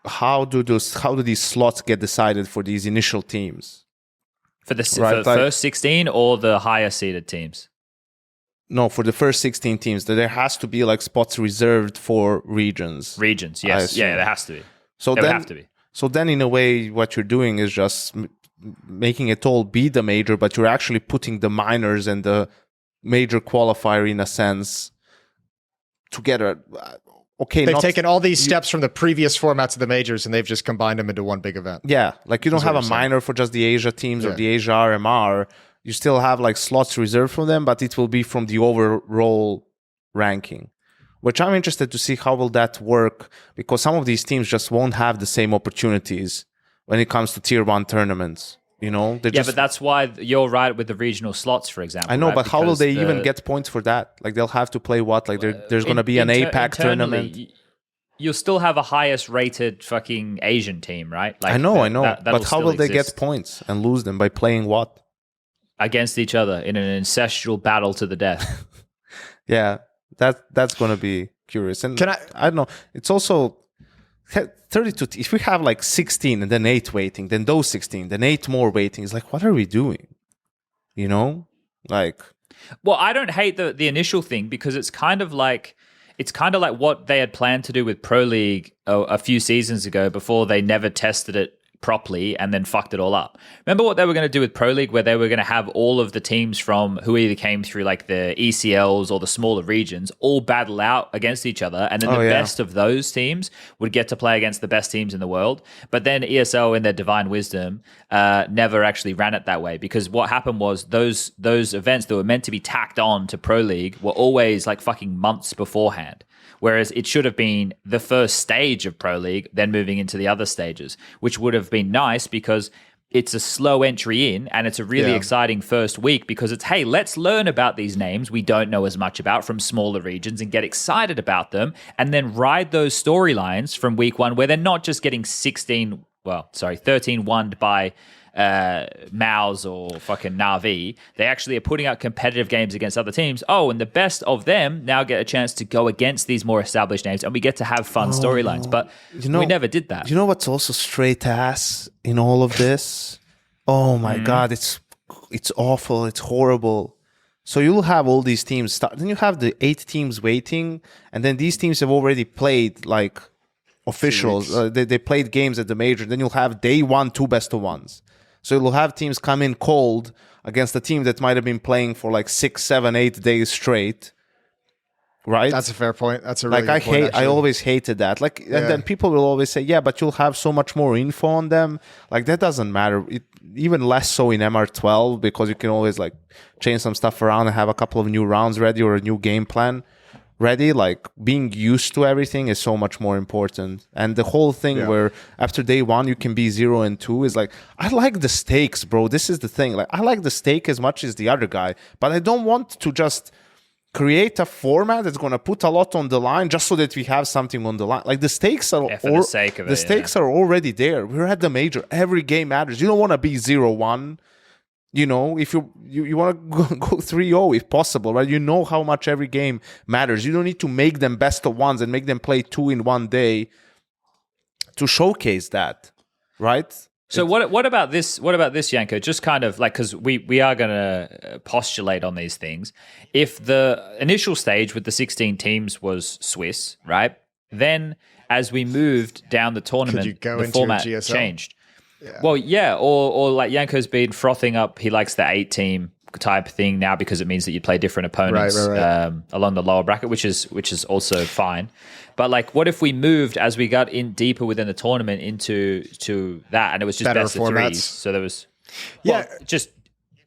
how do these slots get decided for these initial teams? For the first 16 or the higher seeded teams? No, for the first 16 teams. There has to be like spots reserved for regions. Regions, yes. Yeah, there has to be. So there would have to be. So then in a way, what you're doing is just making it all be the major, but you're actually putting the minors and the major qualifier in a sense together. Okay, they've taken all these steps from the previous formats of the majors and they've just combined them into one big event. Yeah, like you don't have a minor for just the Asia teams or the Asia RMR. You still have like slots reserved for them, but it will be from the overall ranking, which I'm interested to see how will that work, because some of these teams just won't have the same opportunities when it comes to tier 1 tournaments. You know, but that's why you're right with the regional slots, for example. I know, right? But how will they even get points for that? Like they'll have to play what? Like there's going to be an APAC tournament. You'll still have a highest rated fucking Asian team, right? Like I know. But how will they get points and lose them by playing what? Against each other in an ancestral battle to the death. Yeah, that's going to be curious. And I don't know. It's also 32. If we have like 16 and then 8 waiting, then those 16, then 8 more waiting, it's like, what are we doing? You know, like. Well, I don't hate the initial thing because it's kind of like what they had planned to do with Pro League a few seasons ago before they never tested it properly and then fucked it all up. Remember what they were going to do with Pro League, where they were going to have all of the teams from who either came through like the ECLs or the smaller regions all battle out against each other, and then the best of those teams would get to play against the best teams in the world. But then ESL, in their divine wisdom, never actually ran it that way, because what happened was those events that were meant to be tacked on to Pro League were always like fucking months beforehand. Whereas it should have been the first stage of Pro League, then moving into the other stages, which would have been nice because it's a slow entry in and it's a really exciting first week, because it's, hey, let's learn about these names we don't know as much about from smaller regions and get excited about them, and then ride those storylines from week 1 where they're not just getting 13-1'd by Maus or fucking Na'Vi. They actually are putting out competitive games against other teams. Oh, and the best of them now get a chance to go against these more established names, and we get to have fun storylines. But we never did that. You know what's also straight ass in all of this? Oh my God, it's awful. It's horrible. So you'll have all these teams start. Then you have the 8 teams waiting, and then these teams have already played like officials. They played games at the major. Then you'll have day 1 2 best of ones. So you'll have teams come in cold against a team that might have been playing for like 6, 7, 8 days straight, right? That's a fair point. That's a really good point, I always hated that. Like, and then people will always say, yeah, but you'll have so much more info on them. Like that doesn't matter. Even less so in MR12, because you can always like change some stuff around and have a couple of new rounds ready or a new game plan ready. Like being used to everything is so much more important. And the whole thing where after day 1 you can be 0 and 2 is like, I like the stakes, bro. This is the thing. Like I like the stake as much as the other guy, but I don't want to just create a format that's going to put a lot on the line just so that we have something on the line. Like the stakes are for the sake of it, stakes are already there. We're at the major. Every game matters. You don't want to be 0-1. You know, if you want to go 3-0 if possible, right? You know how much every game matters. You don't need to make them best of ones and make them play 2 in one day to showcase that, right? So what about this? What about this, Yanko? Just kind of like, because we are going to postulate on these things. If the initial stage with the 16 teams was Swiss, right? Then as we moved down the tournament, the format changed. Yeah. Well, yeah, or like Yanko's been frothing up, he likes the 8-team type thing now because it means that you play different opponents along the lower bracket, which is also fine. But like, what if we moved as we got in deeper within the tournament into that, and it was just better best formats. of threes? So there was just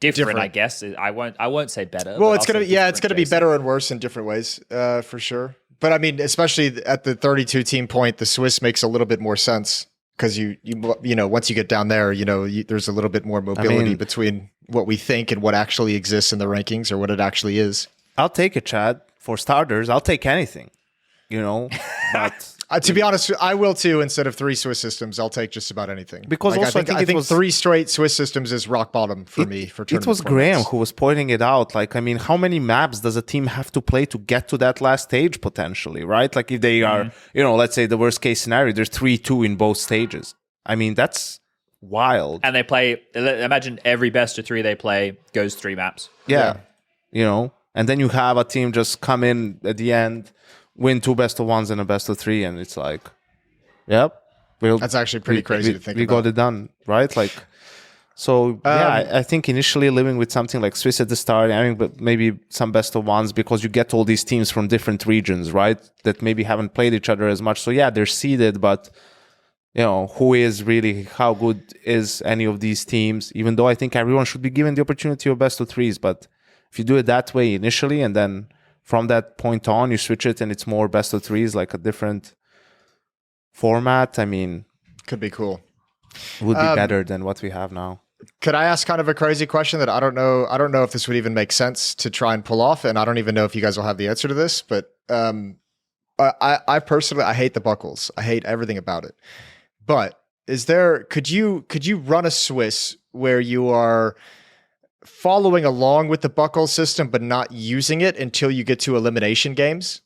different, I guess. I won't say better. Well, it's gonna be better and worse in different ways, for sure. But I mean, especially at the 32 team point, the Swiss makes a little bit more sense because you know once you get down there, there's a little bit more mobility between what we think and what actually exists in the rankings or what it actually is. I'll take it, Chad. For starters, I'll take anything. But to be honest, I will too. Instead of 3 Swiss systems, I'll take just about anything. Because I think 3 straight Swiss systems is rock bottom for me. For it was Graham who was pointing it out. Like, I mean, how many maps does a team have to play to get to that last stage potentially, right? Like, if they are, let's say the worst case scenario, there's 3-2 in both stages. I mean, that's wild. And they play. Imagine every best of 3 they play goes 3 maps. Yeah. And then you have a team just come in at the end, win 2 best of 1s and a best of 3, and it's like, yep. That's actually pretty crazy to think about. We got it done, right? Like, so I think initially living with something like Swiss at the start, but maybe some best of 1s because you get all these teams from different regions, right? That maybe haven't played each other as much. So yeah, they're seeded, but who is really, how good is any of these teams? Even though I think everyone should be given the opportunity of best of 3s, but if you do it that way initially and then from that point on, you switch it and it's more best of 3s, like a different format. I mean, could be cool. Would be better than what we have now. Could I ask kind of a crazy question that I don't know if this would even make sense to try and pull off, and I don't even know if you guys will have the answer to this. But I personally, I hate the buckles. I hate everything about it. But could you run a Swiss where you are following along with the buckle system, but not using it until you get to elimination games?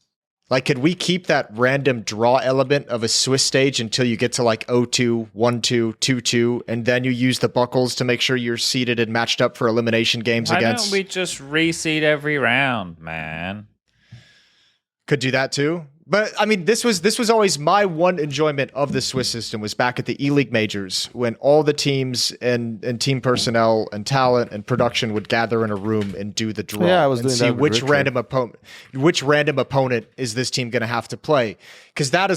Like, could we keep that random draw element of a Swiss stage until you get to like 0-2, 1-2, 2-2, and then you use the buckles to make sure you're seeded and matched up for elimination games against? Why don't we just reseed every round, man? Could do that too. But I mean, this was always my one enjoyment of the Swiss system, was back at the E-League majors when all the teams and team personnel and talent and production would gather in a room and do the draw. Yeah, I was doing see that with which Richard. which random opponent is this team going to have to play? Because that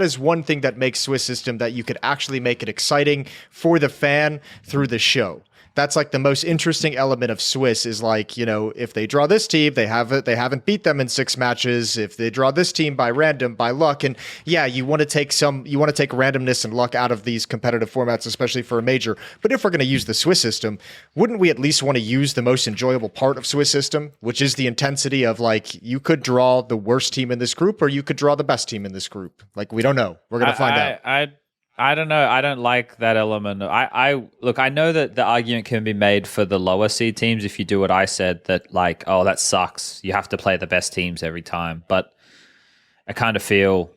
is one thing that makes Swiss system that you could actually make it exciting for the fan through the show. That's like the most interesting element of Swiss is like, if they draw this team, they haven't beat them in 6 matches. If they draw this team by luck. And yeah, you want to take randomness and luck out of these competitive formats, especially for a major. But if we're going to use the Swiss system, wouldn't we at least want to use the most enjoyable part of Swiss system, which is the intensity of like, you could draw the worst team in this group or you could draw the best team in this group. Like, we don't know. We're going to find out. I don't know. I don't like that element. Look, I know that the argument can be made for the lower seed teams if you do what I said, that like, oh, that sucks. You have to play the best teams every time. But I kind of feel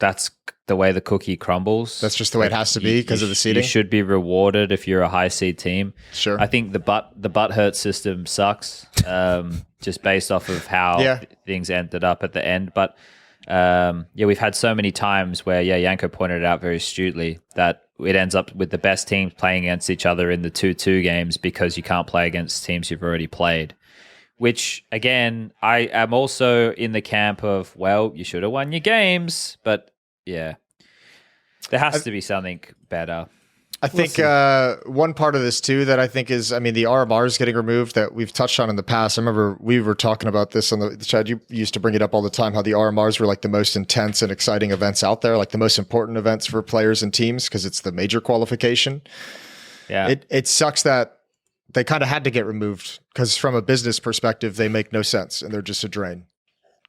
that's the way the cookie crumbles. That's just the way it has to be because of the seeding. You should be rewarded if you're a high seed team. Sure. I think the butt hurt system sucks, just based off of how things ended up at the end. But we've had so many times where, Yanko pointed it out very astutely, that it ends up with the best teams playing against each other in the 2-2 games because you can't play against teams you've already played. Which, again, I am also in the camp of, well, you should have won your games. But, yeah, there has to be something better. I think one part of this too that I think is, I mean, the RMRs getting removed that we've touched on in the past. I remember we were talking about this on the chat. You used to bring it up all the time, how the RMRs were like the most intense and exciting events out there, like the most important events for players and teams because it's the major qualification. Yeah, it sucks that they kind of had to get removed because from a business perspective, they make no sense and they're just a drain.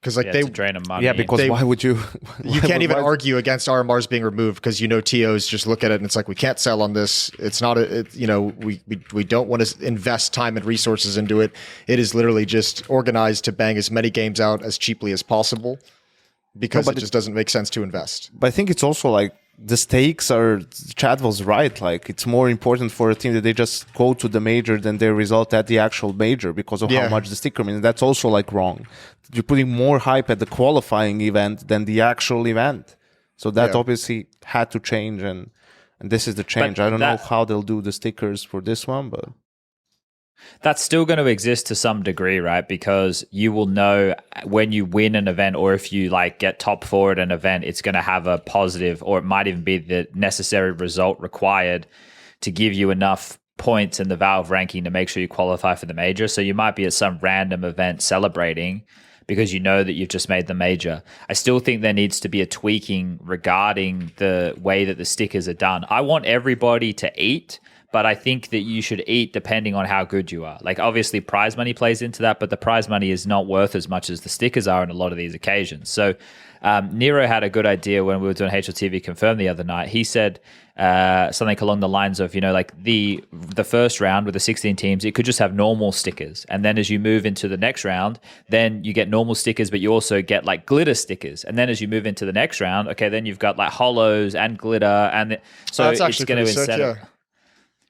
Because like it's a drain of money. Yeah, because why would you? You can't even argue against RMRs being removed because TOs just look at it and it's like, we can't sell on this. It's not we don't want to invest time and resources into it. It is literally just organized to bang as many games out as cheaply as possible because it just doesn't make sense to invest. But I think it's also like the stakes are. Chad was right. Like, it's more important for a team that they just go to the major than their result at the actual major because of how much the sticker means. That's also like wrong. You're putting more hype at the qualifying event than the actual event. So that obviously had to change, and this is the change. I don't know how they'll do the stickers for this one, but That's still going to exist to some degree, right? Because you will know when you win an event, or if you like get top 4 at an event, it's going to have a positive, or it might even be the necessary result required to give you enough points in the Valve ranking to make sure you qualify for the major. So you might be at some random event celebrating because you know that you've just made the major. I still think there needs to be a tweaking regarding the way that the stickers are done. I want everybody to eat, but I think that you should eat depending on how good you are. Like, obviously, prize money plays into that, but the prize money is not worth as much as the stickers are on a lot of these occasions. So Nero had a good idea when we were doing HLTV Confirm the other night. He said something along the lines of, like the first round with the 16 teams, it could just have normal stickers. And then as you move into the next round, then you get normal stickers, but you also get like glitter stickers. And then as you move into the next round, okay, then you've got like hollows and glitter. And so it's going to incentive.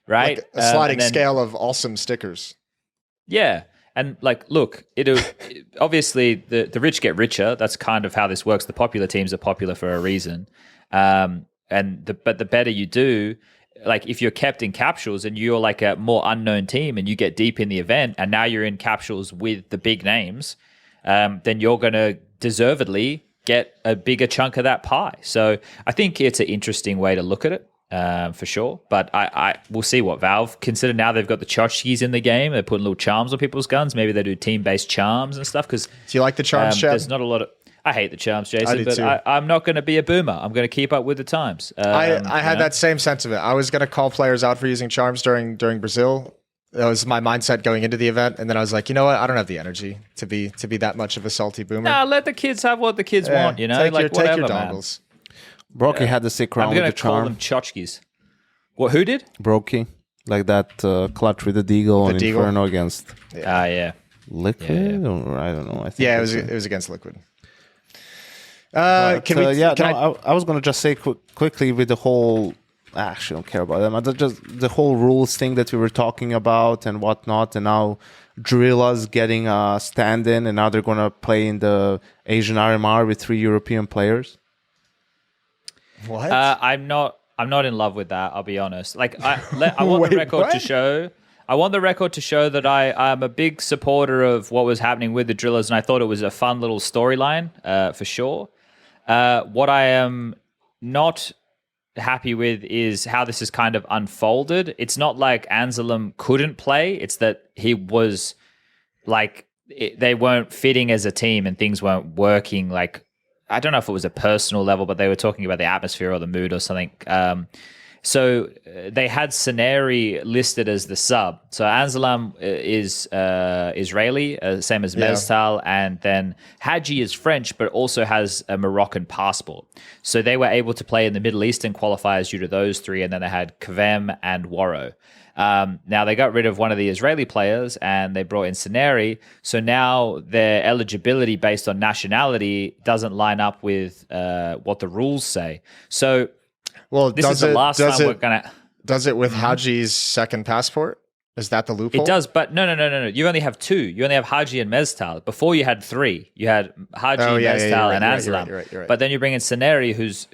Right? Like a sliding scale of awesome stickers. Yeah. And like, look, obviously the rich get richer. That's kind of how this works. The popular teams are popular for a reason. But the better you do, like if you're kept in capsules and you're like a more unknown team and you get deep in the event and now you're in capsules with the big names, then you're going to deservedly get a bigger chunk of that pie. So I think it's an interesting way to look at it. For sure, but I we'll see what Valve consider now. They've got the tchotchkes in the game. They're putting little charms on people's guns. Maybe they do team-based charms and stuff. Because do you like the charms, Chad? There's not a lot of. I hate the charms, Jason, but I'm not going to be a boomer. I'm going to keep up with the times. I had that same sentiment. I was going to call players out for using charms during Brazil. That was my mindset going into the event, and then I was like, you know what? I don't have the energy to be that much of a salty boomer. Nah, let the kids have what the kids want. Take whatever, your dongles. Brokey had the sick round with the charm. I'm going to call them tchotchkes. What? Who did? Brokey, like that clutch with the Deagle and Inferno against. Yeah. Liquid, or I don't know. I think it was against Liquid. I was gonna just say quickly with the whole. I actually don't care about them. Just the whole rules thing that we were talking about and whatnot, and now Drilla's getting a stand-in, and now they're gonna play in the Asian RMR with 3 European players. What? I'm not in love with that. I'll be honest. Like I want the record to show. I want the record to show that I'm a big supporter of what was happening with the Drillers, and I thought it was a fun little storyline for sure. What I am not happy with is how this is kind of unfolded. It's not like Anselm couldn't play. It's that he was like they weren't fitting as a team and things weren't working. Like I don't know if it was a personal level, but they were talking about the atmosphere or the mood or something. So they had Sceneri listed as the sub. So Anselm is Israeli, same as Meztal, and then Hadji is French, but also has a Moroccan passport. So they were able to play in the Middle Eastern qualifiers due to those 3, and then they had Kvem and Waro. Now they got rid of one of the Israeli players and they brought in Sceneri. So now their eligibility based on nationality doesn't line up with what the rules say. So this is the last time we're gonna. Does it with Hadji's second passport? Is that the loophole? It does, but no. You only have 2. You only have Hadji and Meztal. Before you had 3. You had Hadji, Meztal, and Anselm. You're right. But then you bring in Sceneri, who's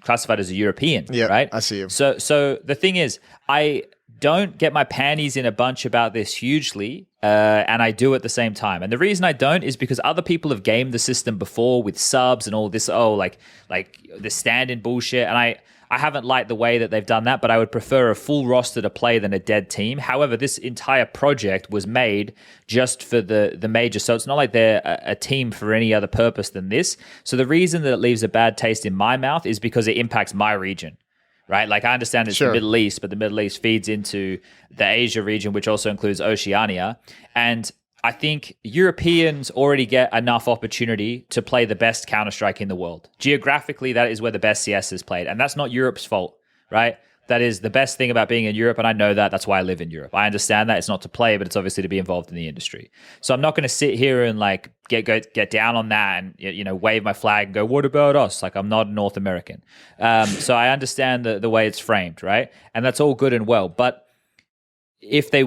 classified as a European. Yeah, right. I see you. So the thing is, I don't get my panties in a bunch about this hugely, and I do at the same time. And the reason I don't is because other people have gamed the system before with subs and all this, like the stand-in bullshit. And I haven't liked the way that they've done that, but I would prefer a full roster to play than a dead team. However, this entire project was made just for the major, so it's not like they're a team for any other purpose than this. So the reason that it leaves a bad taste in my mouth is because it impacts my region. Right? Like I understand it's the Middle East, but the Middle East feeds into the Asia region, which also includes Oceania. And I think Europeans already get enough opportunity to play the best Counter-Strike in the world. Geographically, that is where the best CS is played. And that's not Europe's fault, right? That is the best thing about being in Europe, and I know that. That's why I live in Europe. I understand that it's not to play, but it's obviously to be involved in the industry. So I'm not going to sit here and like get down on that and wave my flag and go, "What about us?" Like I'm not North American. So I understand the way it's framed, right? And that's all good and well. But if they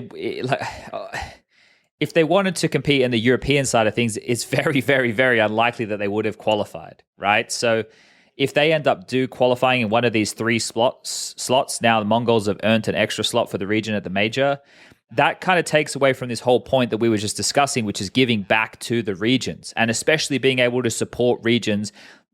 wanted to compete in the European side of things, it's very, very, very unlikely that they would have qualified, right? So if they end up qualifying in one of these 3 slots, now the Mongols have earned an extra slot for the region at the major. that kind of takes away from this whole point that we were just discussing, which is giving back to the regions, and especially being able to support regions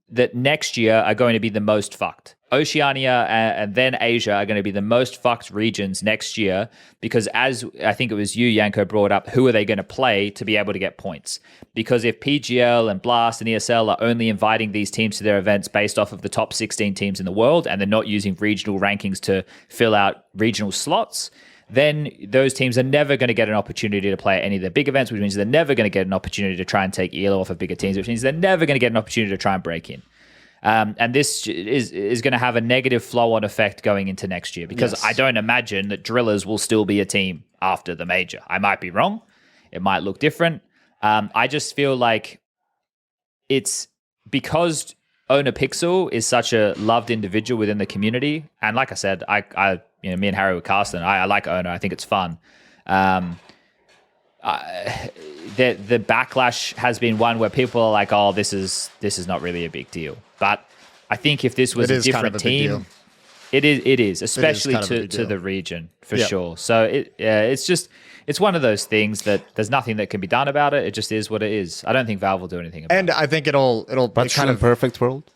that next year are going to be the most fucked. Oceania and then Asia are going to be the most fucked regions next year because, as I think it was you, Yanko, brought up, who are they going to play to be able to get points? Because if PGL and Blast and ESL are only inviting these teams to their events based off of the top 16 teams in the world and they're not using regional rankings to fill out regional slots, then those teams are never going to get an opportunity to play at any of their big events, which means they're never going to get an opportunity to try and take ELO off of bigger teams, which means they're never going to get an opportunity to try and break in. And this is going to have a negative flow-on effect going into next year because I don't imagine that Drillers will still be a team after the major. I might be wrong. It might look different. I just feel like it's because Owner Pixel is such a loved individual within the community. And like I said, I me and Harry were casting. I like Owner. I think it's fun. The backlash has been one where people are like, "Oh, this is not really a big deal." But I think if this was a different team, it is, especially to the region for sure. So it's one of those things that there's nothing that can be done about it. It just is what it is. I don't think Valve will do anything about it. And I think it'll kind of perfect world.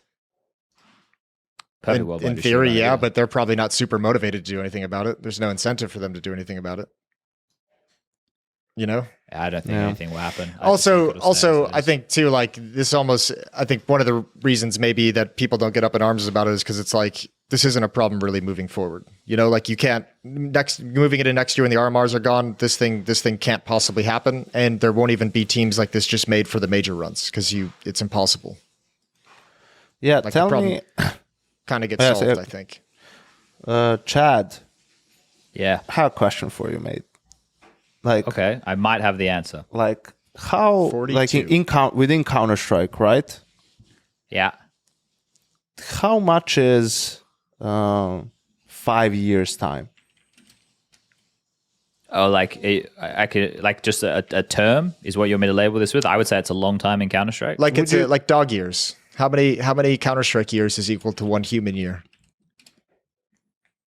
Perfect world in theory, yeah, but they're probably not super motivated to do anything about it. There's no incentive for them to do anything about it. You know, I don't think anything will happen. Also, I think too, like this almost, I think one of the reasons maybe that people don't get up in arms about it is because it's like, this isn't a problem really moving forward. You know, like you can't moving into next year when the RMRs are gone, this thing can't possibly happen. And there won't even be teams like this just made for the major runs because it's impossible. Yeah. Like tell me, kind of gets solved, I think. Chad. Yeah. I have a question for you, mate. Like, okay, I might have the answer. Like how, 42. like within Counter-Strike, right? Yeah. How much is 5 years time? Oh, like I could like just a term is what you want me to label this with? I would say it's a long time in Counter-Strike. Like like dog years. How many Counter-Strike years is equal to one human year?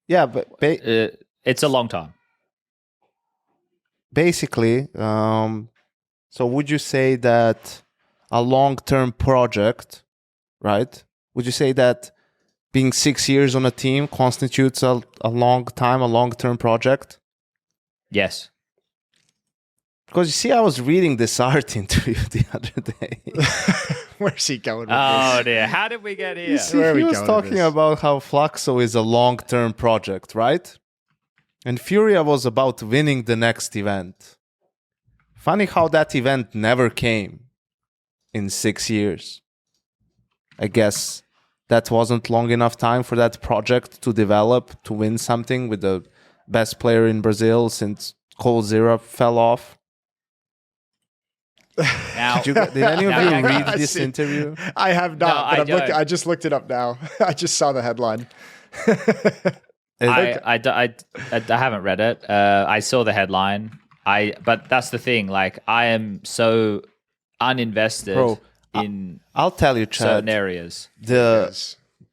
Yeah, but it's a long time. Basically, so would you say that a long-term project, right? Would you say that being 6 years on a team constitutes a long time, a long-term project? Yes. Because you see, I was reading this art interview the other day. Where's he going with this? Oh, dear. How did we get here? You see, he was talking about how Fluxo is a long-term project, right? And Furia was about winning the next event. Funny how that event never came in 6 years. I guess that wasn't long enough time for that project to develop, to win something with the best player in Brazil since Coldzera fell off. Now, did any of you read this interview? I have not, no, but I just looked it up now. I just saw the headline. I haven't read it. I saw the headline. But that's the thing. Like, I am so uninvested in. I'll tell you, Chad, certain areas.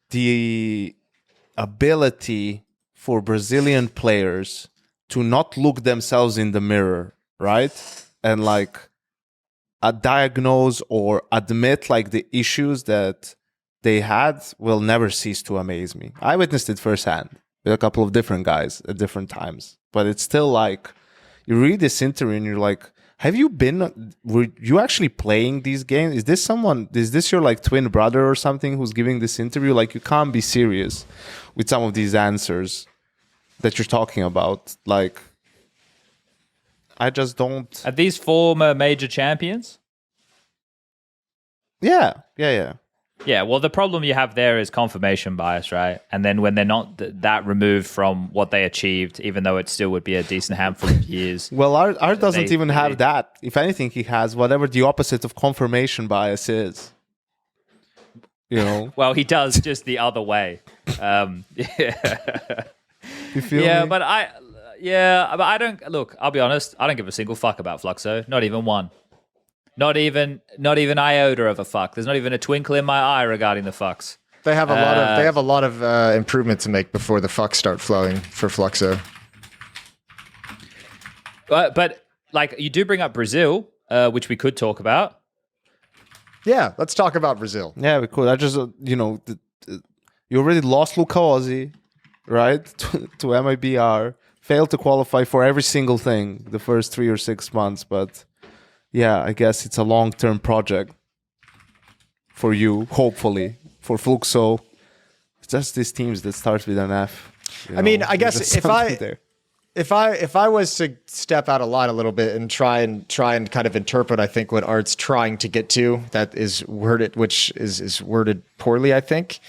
The ability for Brazilian players to not look themselves in the mirror, right, and like diagnose or admit like the issues that they had will never cease to amaze me. I witnessed it firsthand with a couple of different guys at different times. But it's still like, you read this interview and you're like, were you actually playing these games? Is this your like twin brother or something who's giving this interview? Like, you can't be serious with some of these answers that you're talking about. Like, I just don't. Are these former major champions? Yeah. Yeah, well, the problem you have there is confirmation bias, right? And then when they're not that removed from what they achieved, even though it still would be a decent handful of years. Well, Art doesn't even have that. If anything, he has whatever the opposite of confirmation bias is. You know? Well, he does just the other way. You feel me? But I don't, look, I'll be honest, I don't give a single fuck about Fluxo, not even one. Not even iota of a fuck. There's not even a twinkle in my eye regarding the fucks. They have a lot of improvement to make before the fucks start flowing for Fluxo. But like you do bring up Brazil, which we could talk about. Yeah, let's talk about Brazil. Yeah, we could. I just, you already lost Luca Ozzi, right, to MIBR, failed to qualify for every single thing the first 3 or 6 months. But yeah, I guess it's a long-term project for you, hopefully. For Fluxo, it's just these teams that start with an F. I mean, I guess if I was to step out of line a little bit and try and kind of interpret, I think what Art's trying to get to, that is worded, which is worded poorly, I think.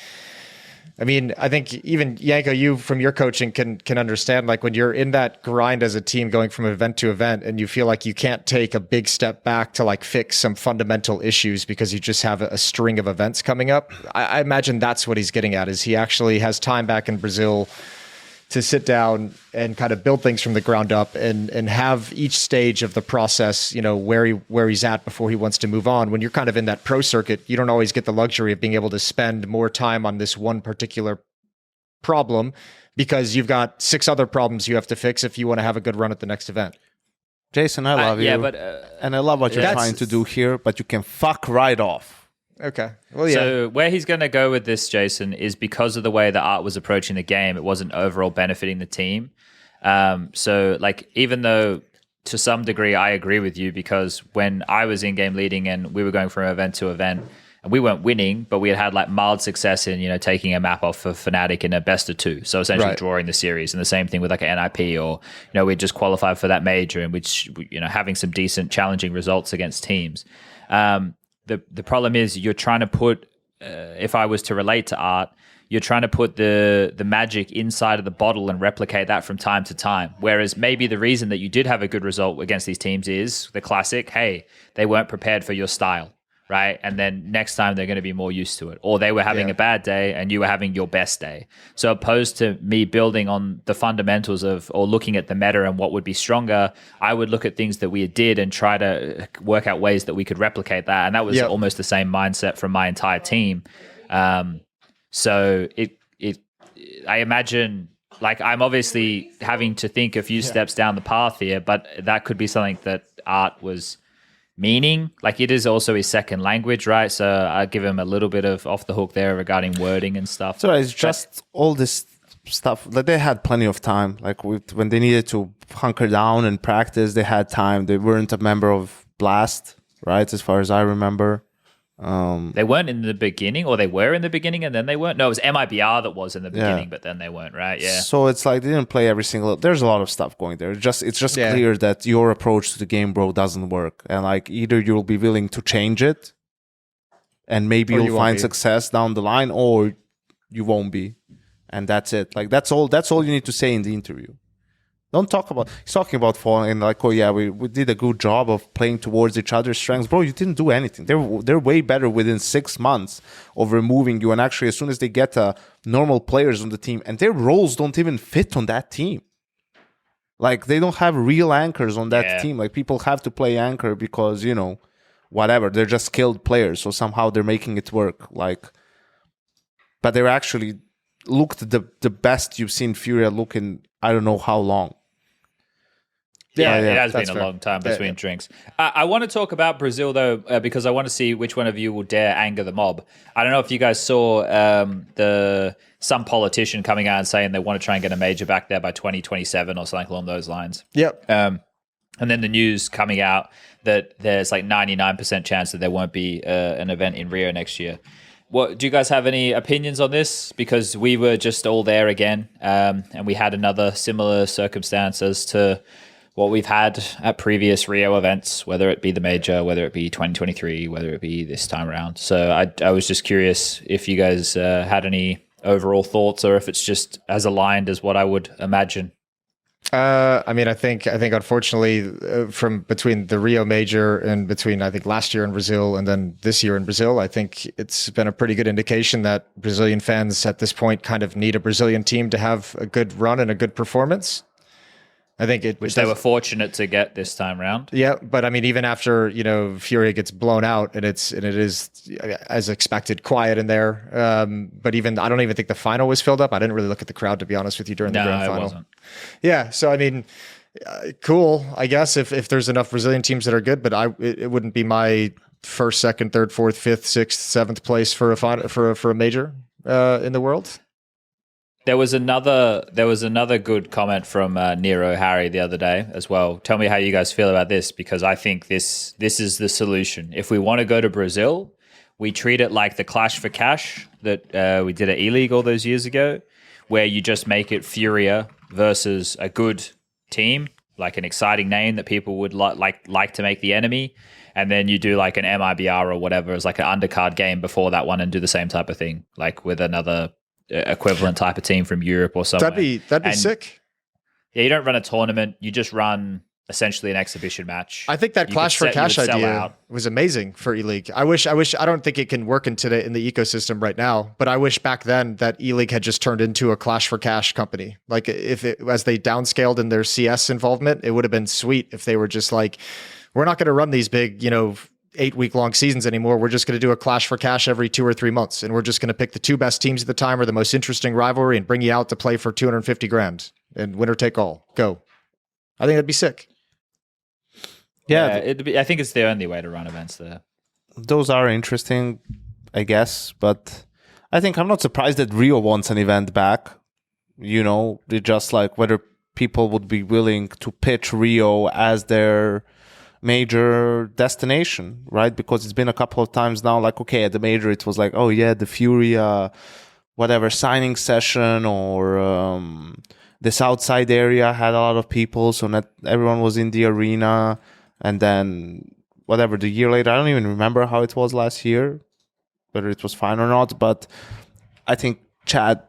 I mean, I think even Yanko, you from your coaching can understand, like when you're in that grind as a team going from event to event and you feel like you can't take a big step back to like fix some fundamental issues because you just have a string of events coming up. I imagine that's what he's getting at, is he actually has time back in Brazil to sit down and kind of build things from the ground up and have each stage of the process, where he's at before he wants to move on. When you're kind of in that pro circuit, you don't always get the luxury of being able to spend more time on this one particular problem because you've got 6 other problems you have to fix if you want to have a good run at the next event. Jason, I love you. Yeah, but and I love what you're trying to do here, but you can fuck right off. Okay. Well, yeah. So where he's going to go with this, Jason, is because of the way that Art was approaching the game, it wasn't overall benefiting the team. So like, even though to some degree I agree with you, because when I was in-game leading and we were going from event to event, and we weren't winning, but we had like mild success in, taking a map off of Fnatic in a best of 2. So essentially drawing the series. And the same thing with like an NIP, or, we just qualified for that major, and which, having some decent challenging results against teams. The problem is you're trying to put, if I was to relate to Art, you're trying to put the magic inside of the bottle and replicate that from time to time. Whereas maybe the reason that you did have a good result against these teams is the classic, hey, they weren't prepared for your style, right? And then next time they're going to be more used to it. Or they were having a bad day and you were having your best day. So opposed to me building on the fundamentals of, or looking at the meta and what would be stronger, I would look at things that we did and try to work out ways that we could replicate that. And that was almost the same mindset from my entire team. So I imagine, like, I'm obviously having to think a few steps down the path here, but that could be something that Art was meaning. Like, it is also his second language, right? So I give him a little bit of off the hook there regarding wording and stuff. So it's just all this stuff. Like, they had plenty of time. Like, when they needed to hunker down and practice, they had time. They weren't a member of Blast, right? As far as I remember. They weren't in the beginning, or they were in the beginning and then they weren't. No, it was MIBR that was in the beginning, but then they weren't, right? Yeah. So it's like they didn't play every single. There's a lot of stuff going there. It's just clear that your approach to the game, bro, doesn't work. And like, either you'll be willing to change it, and maybe you'll find success down the line, or you won't be, and that's it. Like, that's all you need to say in the interview. Don't talk about. He's talking about falling and like, oh yeah, we did a good job of playing towards each other's strengths, bro. You didn't do anything. They're way better within 6 months of removing you, and actually, as soon as they get normal players on the team, and their roles don't even fit on that team. Like, they don't have real anchors on that team. Like, people have to play anchor because whatever, they're just skilled players, so somehow they're making it work. Like, but they're actually looked the best you've seen Furia look in I don't know how long. Yeah, it has been a long time between drinks. I want to talk about Brazil, though, because I want to see which one of you will dare anger the mob. I don't know if you guys saw some politician coming out and saying they want to try and get a major back there by 2027 or something along those lines. Yep. And then the news coming out that there's like 99% chance that there won't be an event in Rio next year. Do you guys have any opinions on this? Because we were just all there again, and we had another similar circumstance as to what we've had at previous Rio events, whether it be the major, whether it be 2023, whether it be this time around. So I was just curious if you guys had any overall thoughts, or if it's just as aligned as what I would imagine. I mean, I think unfortunately, from between the Rio Major and between, I think, last year in Brazil and then this year in Brazil, I think it's been a pretty good indication that Brazilian fans at this point kind of need a Brazilian team to have a good run and a good performance. I think which they were fortunate to get this time around. Yeah, but I mean, even after Furia gets blown out and it is as expected quiet in there. But even I don't even think the final was filled up. I didn't really look at the crowd, to be honest with you, during the grand final. It wasn't. Yeah, so I mean, Cool, I guess if there's enough Brazilian teams that are good, but it wouldn't be my first, second, third, fourth, fifth, sixth, seventh place for a major in the world. There was another good comment from Nero Harry the other day as well. Tell me how you guys feel about this, because I think this is the solution. If we want to go to Brazil, we treat it like the Clash for Cash that we did at E-League all those years ago, where you just make it Furia versus a good team, like an exciting name that people would like to make the enemy, and then you do like an MIBR or whatever as like an undercard game before that one, and do the same type of thing, like with another equivalent type of team from Europe or somewhere. That'd be sick. Yeah, you don't run a tournament, you just run essentially an exhibition match. I think that Clash for Cash idea was amazing for E-League. I don't think it can work in the ecosystem right now, but I wish back then that E-League had just turned into a Clash for Cash company. Like as they downscaled in their CS involvement, it would have been sweet if they were just like, we're not going to run these big, 8-week long seasons anymore. We're just going to do a Clash for Cash every 2 or 3 months. And we're just going to pick the 2 best teams at the time or the most interesting rivalry and bring you out to play for 250 grand and winner take all. Go. I think that'd be sick. Yeah, I think it's the only way to run events there. Those are interesting, I guess, but I think I'm not surprised that Rio wants an event back. They just like whether people would be willing to pitch Rio as their major destination, right? Because it's been a couple of times now, like, okay, at the major, it was like, oh yeah, the Furia, whatever, signing session, or this outside area had a lot of people, so not everyone was in the arena. And then whatever, the year later, I don't even remember how it was last year, whether it was fine or not, but I think Chad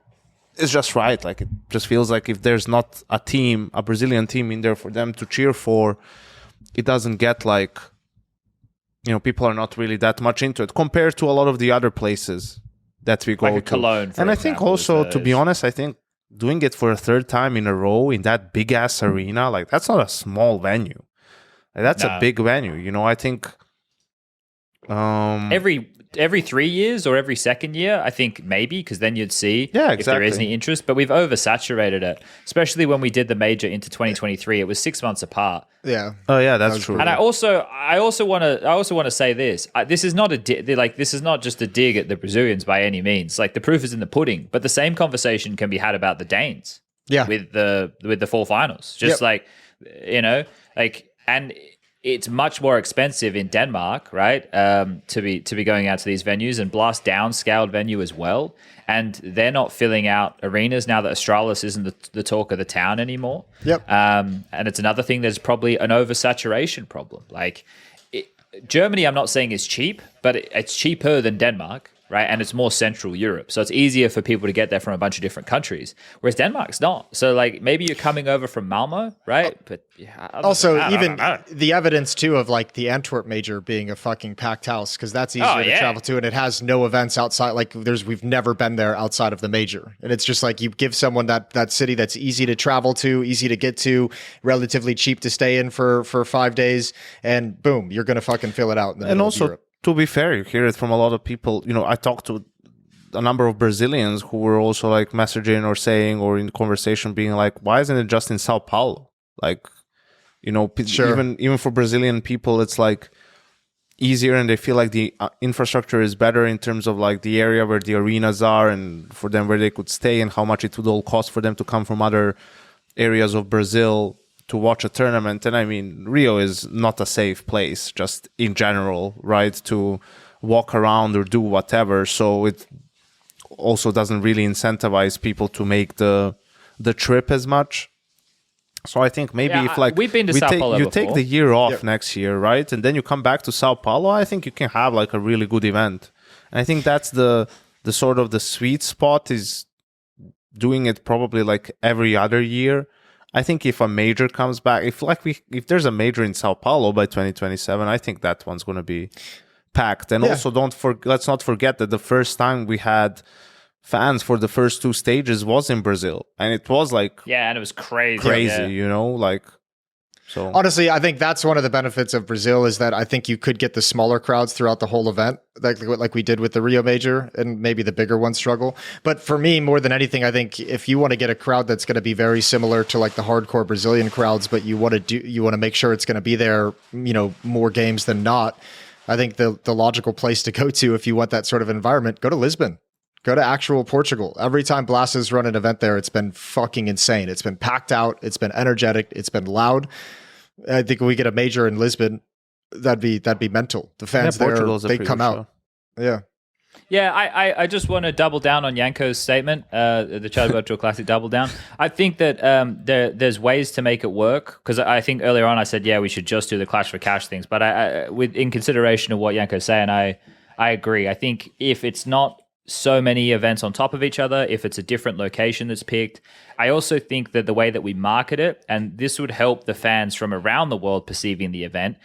is just right. Like, it just feels like if there's not a Brazilian team in there for them to cheer for, it doesn't get like, people are not really that much into it compared to a lot of the other places that we go like to. Cologne, for and I example, think also, to be honest, I think doing it for a third time in a row in that big ass arena, like that's not a small venue. Like, that's a big venue. I think every 3 years or every second year, I think maybe, because then you'd see if there is any interest. But we've oversaturated it, especially when we did the major into 2023. It was 6 months apart. Yeah. Oh yeah, that's true. And I also want to say this. This is not this is not just a dig at the Brazilians by any means. Like, the proof is in the pudding. But the same conversation can be had about the Danes. Yeah. With the full finals, just and it's much more expensive in Denmark, right? To be going out to these venues, and Blast downscaled venue as well. And they're not filling out arenas now that Astralis isn't the talk of the town anymore. Yep. And it's another thing. There's probably an oversaturation problem. Like, Germany, I'm not saying is cheap, but it's cheaper than Denmark, right? And it's more Central Europe. So it's easier for people to get there from a bunch of different countries, whereas Denmark's not. So, like, maybe you're coming over from Malmo, right? But also, even the evidence, too, of, like, the Antwerp major being a fucking packed house, because that's easier to travel to, and it has no events outside. Like, we've never been there outside of the major. And it's just like, you give someone that city that's easy to travel to, easy to get to, relatively cheap to stay in for 5 days, and boom, you're going to fucking fill it out in the middle of Europe. To be fair, you hear it from a lot of people. I talked to a number of Brazilians who were also like messaging or saying or in conversation being like, why isn't it just in Sao Paulo? Like, sure. even for Brazilian people, it's like easier, and they feel like the infrastructure is better in terms of like the area where the arenas are, and for them where they could stay, and how much it would all cost for them to come from other areas of Brazil to watch a tournament. And I mean, Rio is not a safe place just in general, right, to walk around or do whatever. So it also doesn't really incentivize people to make the trip as much. So I think maybe if like we've been to Sao Paulo you before. take the year off next year, right, and then you come back to Sao Paulo, I think you can have like a really good event. And I think that's the sort of the sweet spot, is doing it probably like every other year. I think if a major comes back, if there's a major in Sao Paulo by 2027, I think that one's going to be packed. And also let's not forget that the first time we had fans for the first 2 stages was in Brazil, and it was like and it was crazy, like So honestly, I think that's one of the benefits of Brazil is that I think you could get the smaller crowds throughout the whole event, like we did with the Rio Major, and maybe the bigger ones struggle. But for me, more than anything, I think if you want to get a crowd that's going to be very similar to like the hardcore Brazilian crowds, but you want to make sure it's going to be there, more games than not. I think the logical place to go to if you want that sort of environment, go to Lisbon. Go to actual Portugal. Every time Blast has run an event there, it's been fucking insane. It's been packed out. It's been energetic. It's been loud. I think if we get a major in Lisbon, that'd be mental. The fans there, they come out. Yeah. Yeah, I just want to double down on Yanko's statement, the Chad Virtual Classic double down. I think that there's ways to make it work, because I think earlier on I said, yeah, we should just do the Clash for Cash things. But in consideration of what Yanko's saying, I agree. I think if it's not so many events on top of each other, if it's a different location that's picked, I also think that the way that we market it, and this would help the fans from around the world perceiving the event,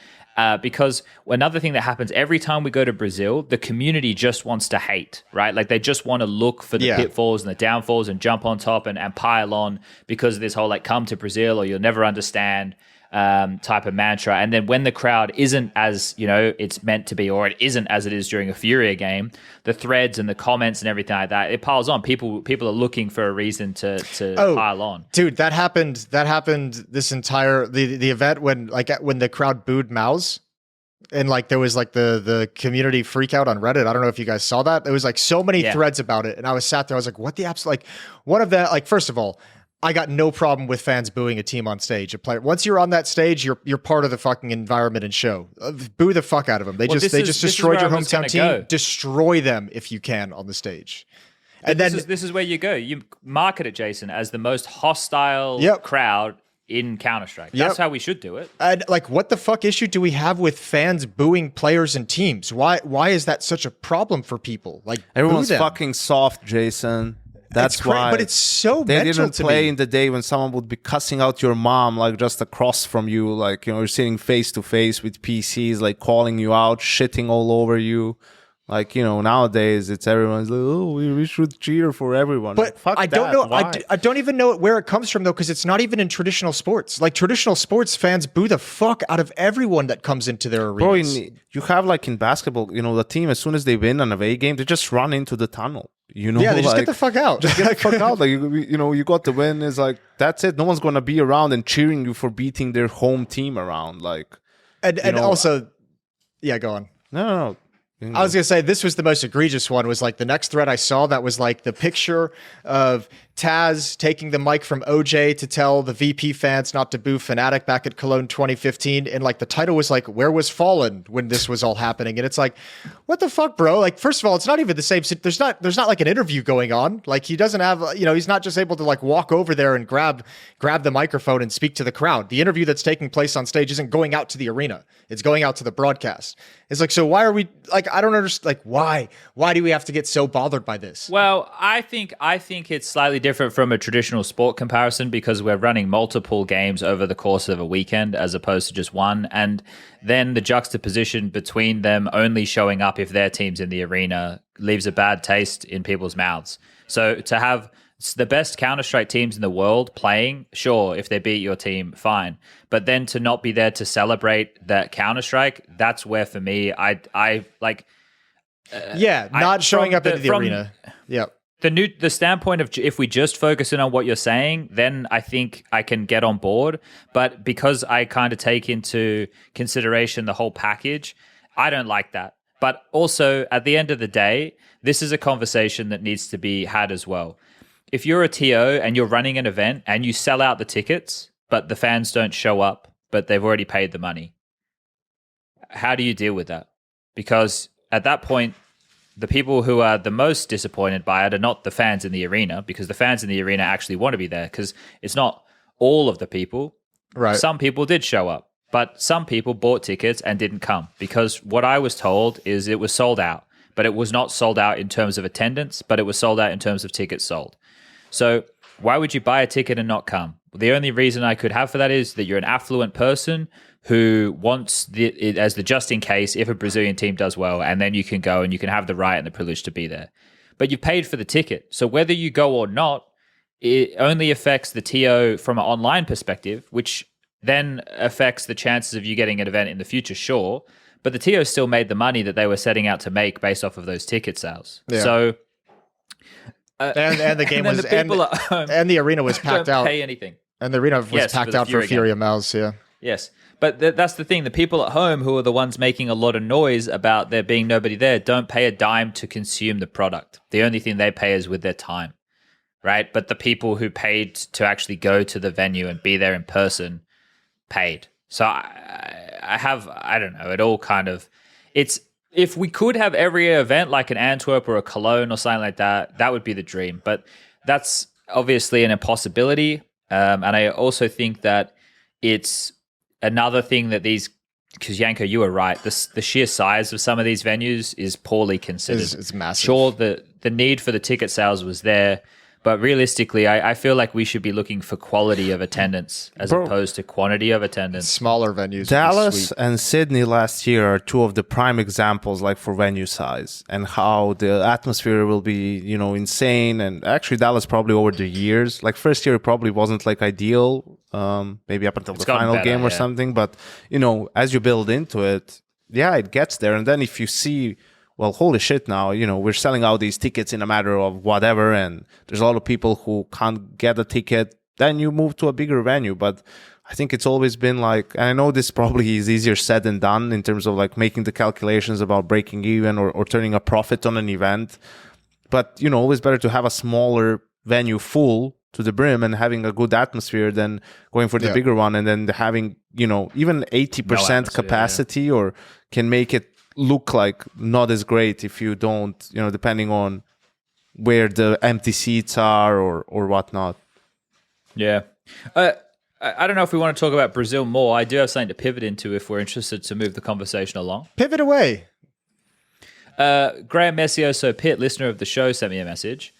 because another thing that happens every time we go to Brazil, the community just wants to hate, right? Like they just want to look for the pitfalls and the downfalls and jump on top and pile on because of this whole like come to Brazil or you'll never understand type of mantra. And then when the crowd isn't as it's meant to be, or it isn't as it is during a Furia game, the threads and the comments and everything like that, it piles on. People are looking for a reason to pile on. Dude, that happened this entire the event when the crowd booed Mouse. And like there was like the community freak out on Reddit. I don't know if you guys saw that. There was like so many threads about it. And I was sat there, I was like, what the apps, like one of that, like first of all, I got no problem with fans booing a team on stage. A player, once you're on that stage, you're part of the fucking environment and show. Boo the fuck out of them. They just destroyed your hometown team. Go. Destroy them if you can on the stage. And then this is where you go. You market it, Jason, as the most hostile crowd in Counter-Strike. That's how we should do it. And like, what the fuck issue do we have with fans booing players and teams? Why is that such a problem for people? Like everyone's fucking soft, Jason. That's why. But it's so they mental didn't play in the day when someone would be cussing out your mom like just across from you, like you're sitting face to face with PCs, like calling you out, shitting all over you. Like nowadays it's everyone's like, oh, we should cheer for everyone. But fuck I don't know. Why? I don't even know where it comes from though, because it's not even in traditional sports. Like traditional sports, fans boo the fuck out of everyone that comes into their arenas. Bro, you have like in basketball, the team as soon as they win an away game, they just run into the tunnel. Yeah, they just get the fuck out. Just get the fuck out. Like you got the win. It's like that's it. No one's gonna be around and cheering you for beating their home team around. Like, and also, yeah, go on. No. I was gonna say this was the most egregious one. Was like the next thread I saw that was like the picture of Taz taking the mic from OJ to tell the VP fans not to boo Fnatic back at Cologne 2015, and like the title was like "Where was Fallen when this was all happening?" And it's like, what the fuck, bro? Like, first of all, it's not even the same. There's not like an interview going on. Like he doesn't have, he's not just able to like walk over there and grab the microphone and speak to the crowd. The interview that's taking place on stage isn't going out to the arena. It's going out to the broadcast. It's like, so why are we like? I don't understand. Like, why do we have to get so bothered by this? Well, I think it's slightly different from a traditional sport comparison because we're running multiple games over the course of a weekend as opposed to just one, and then the juxtaposition between them only showing up if their team's in the arena leaves a bad taste in people's mouths. So to have the best Counter-Strike teams in the world playing, sure, if they beat your team, fine. But then to not be there to celebrate that Counter-Strike, that's where for me, I like... not showing up into the arena. Yeah. The standpoint of if we just focus in on what you're saying, then I think I can get on board. But because I kind of take into consideration the whole package, I don't like that. But also, at the end of the day, this is a conversation that needs to be had as well. If you're a TO and you're running an event and you sell out the tickets, but the fans don't show up, but they've already paid the money, how do you deal with that? Because at that point, the people who are the most disappointed by it are not the fans in the arena, because the fans in the arena actually want to be there, because it's not all of the people. Right. Some people did show up, but some people bought tickets and didn't come, because what I was told is it was sold out, but it was not sold out in terms of attendance, but it was sold out in terms of tickets sold. So why would you buy a ticket and not come? The only reason I could have for that is that you're an affluent person who wants it as the just in case if a Brazilian team does well, and then you can go and you can have the right and the privilege to be there. But you paid for the ticket. So whether you go or not, it only affects the TO from an online perspective, which then affects the chances of you getting an event in the future, sure. But the TO still made the money that they were setting out to make based off of those ticket sales. Yeah. So, and the game was and the arena was packed out. Pay anything. And the arena was packed out for Fury of Mouths. Yeah. Yes. But that's the thing. The people at home who are the ones making a lot of noise about there being nobody there don't pay a dime to consume the product. The only thing they pay is with their time, right? But the people who paid to actually go to the venue and be there in person paid. So I don't know. It all kind of, if we could have every event like an Antwerp or a Cologne or something like that, that would be the dream. But that's obviously an impossibility. And I also think that it's another thing that because Yanko, you were right. The sheer size of some of these venues is poorly considered. It's massive. Sure, the need for the ticket sales was there, but realistically, I feel like we should be looking for quality of attendance as opposed to quantity of attendance. Smaller venues. Dallas and Sydney last year are two of the prime examples, like for venue size and how the atmosphere will be, insane. And actually, Dallas probably over the years, like first year, it probably wasn't like ideal, maybe up until the final game or something. But as you build into it, it gets there. And then if you see, well, holy shit, now, we're selling out these tickets in a matter of whatever, and there's a lot of people who can't get a ticket, then you move to a bigger venue. But I think it's always been like, and I know this probably is easier said than done in terms of like making the calculations about breaking even or turning a profit on an event. But, always better to have a smaller venue full to the brim and having a good atmosphere than going for the bigger one and then having, even 80% capacity or can make it look like not as great if you don't, depending on where the empty seats are or whatnot. Yeah. I don't know if we want to talk about Brazil more. I do have something to pivot into if we're interested to move the conversation along. Pivot away. Graham Messioso Pitt, listener of the show, sent me a message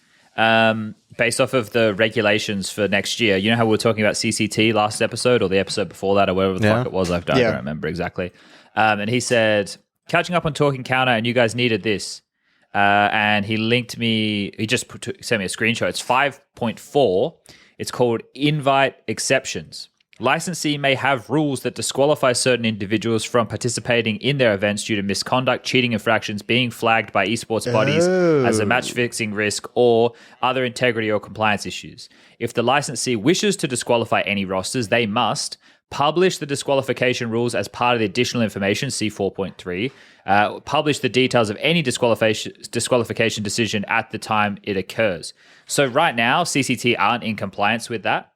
based off of the regulations for next year. You know how we were talking about CCT last episode or the episode before that or whatever the fuck it was? I don't remember exactly. And he said, catching up on Talking Counter, and you guys needed this. And he linked me, he just sent me a screenshot. It's 5.4. It's called Invite Exceptions. Licensee may have rules that disqualify certain individuals from participating in their events due to misconduct, cheating infractions, being flagged by esports bodies as a match-fixing risk, or other integrity or compliance issues. If the licensee wishes to disqualify any rosters, they must publish the disqualification rules as part of the additional information, see 4.3, publish the details of any disqualification decision at the time it occurs. So right now, CCT aren't in compliance with that.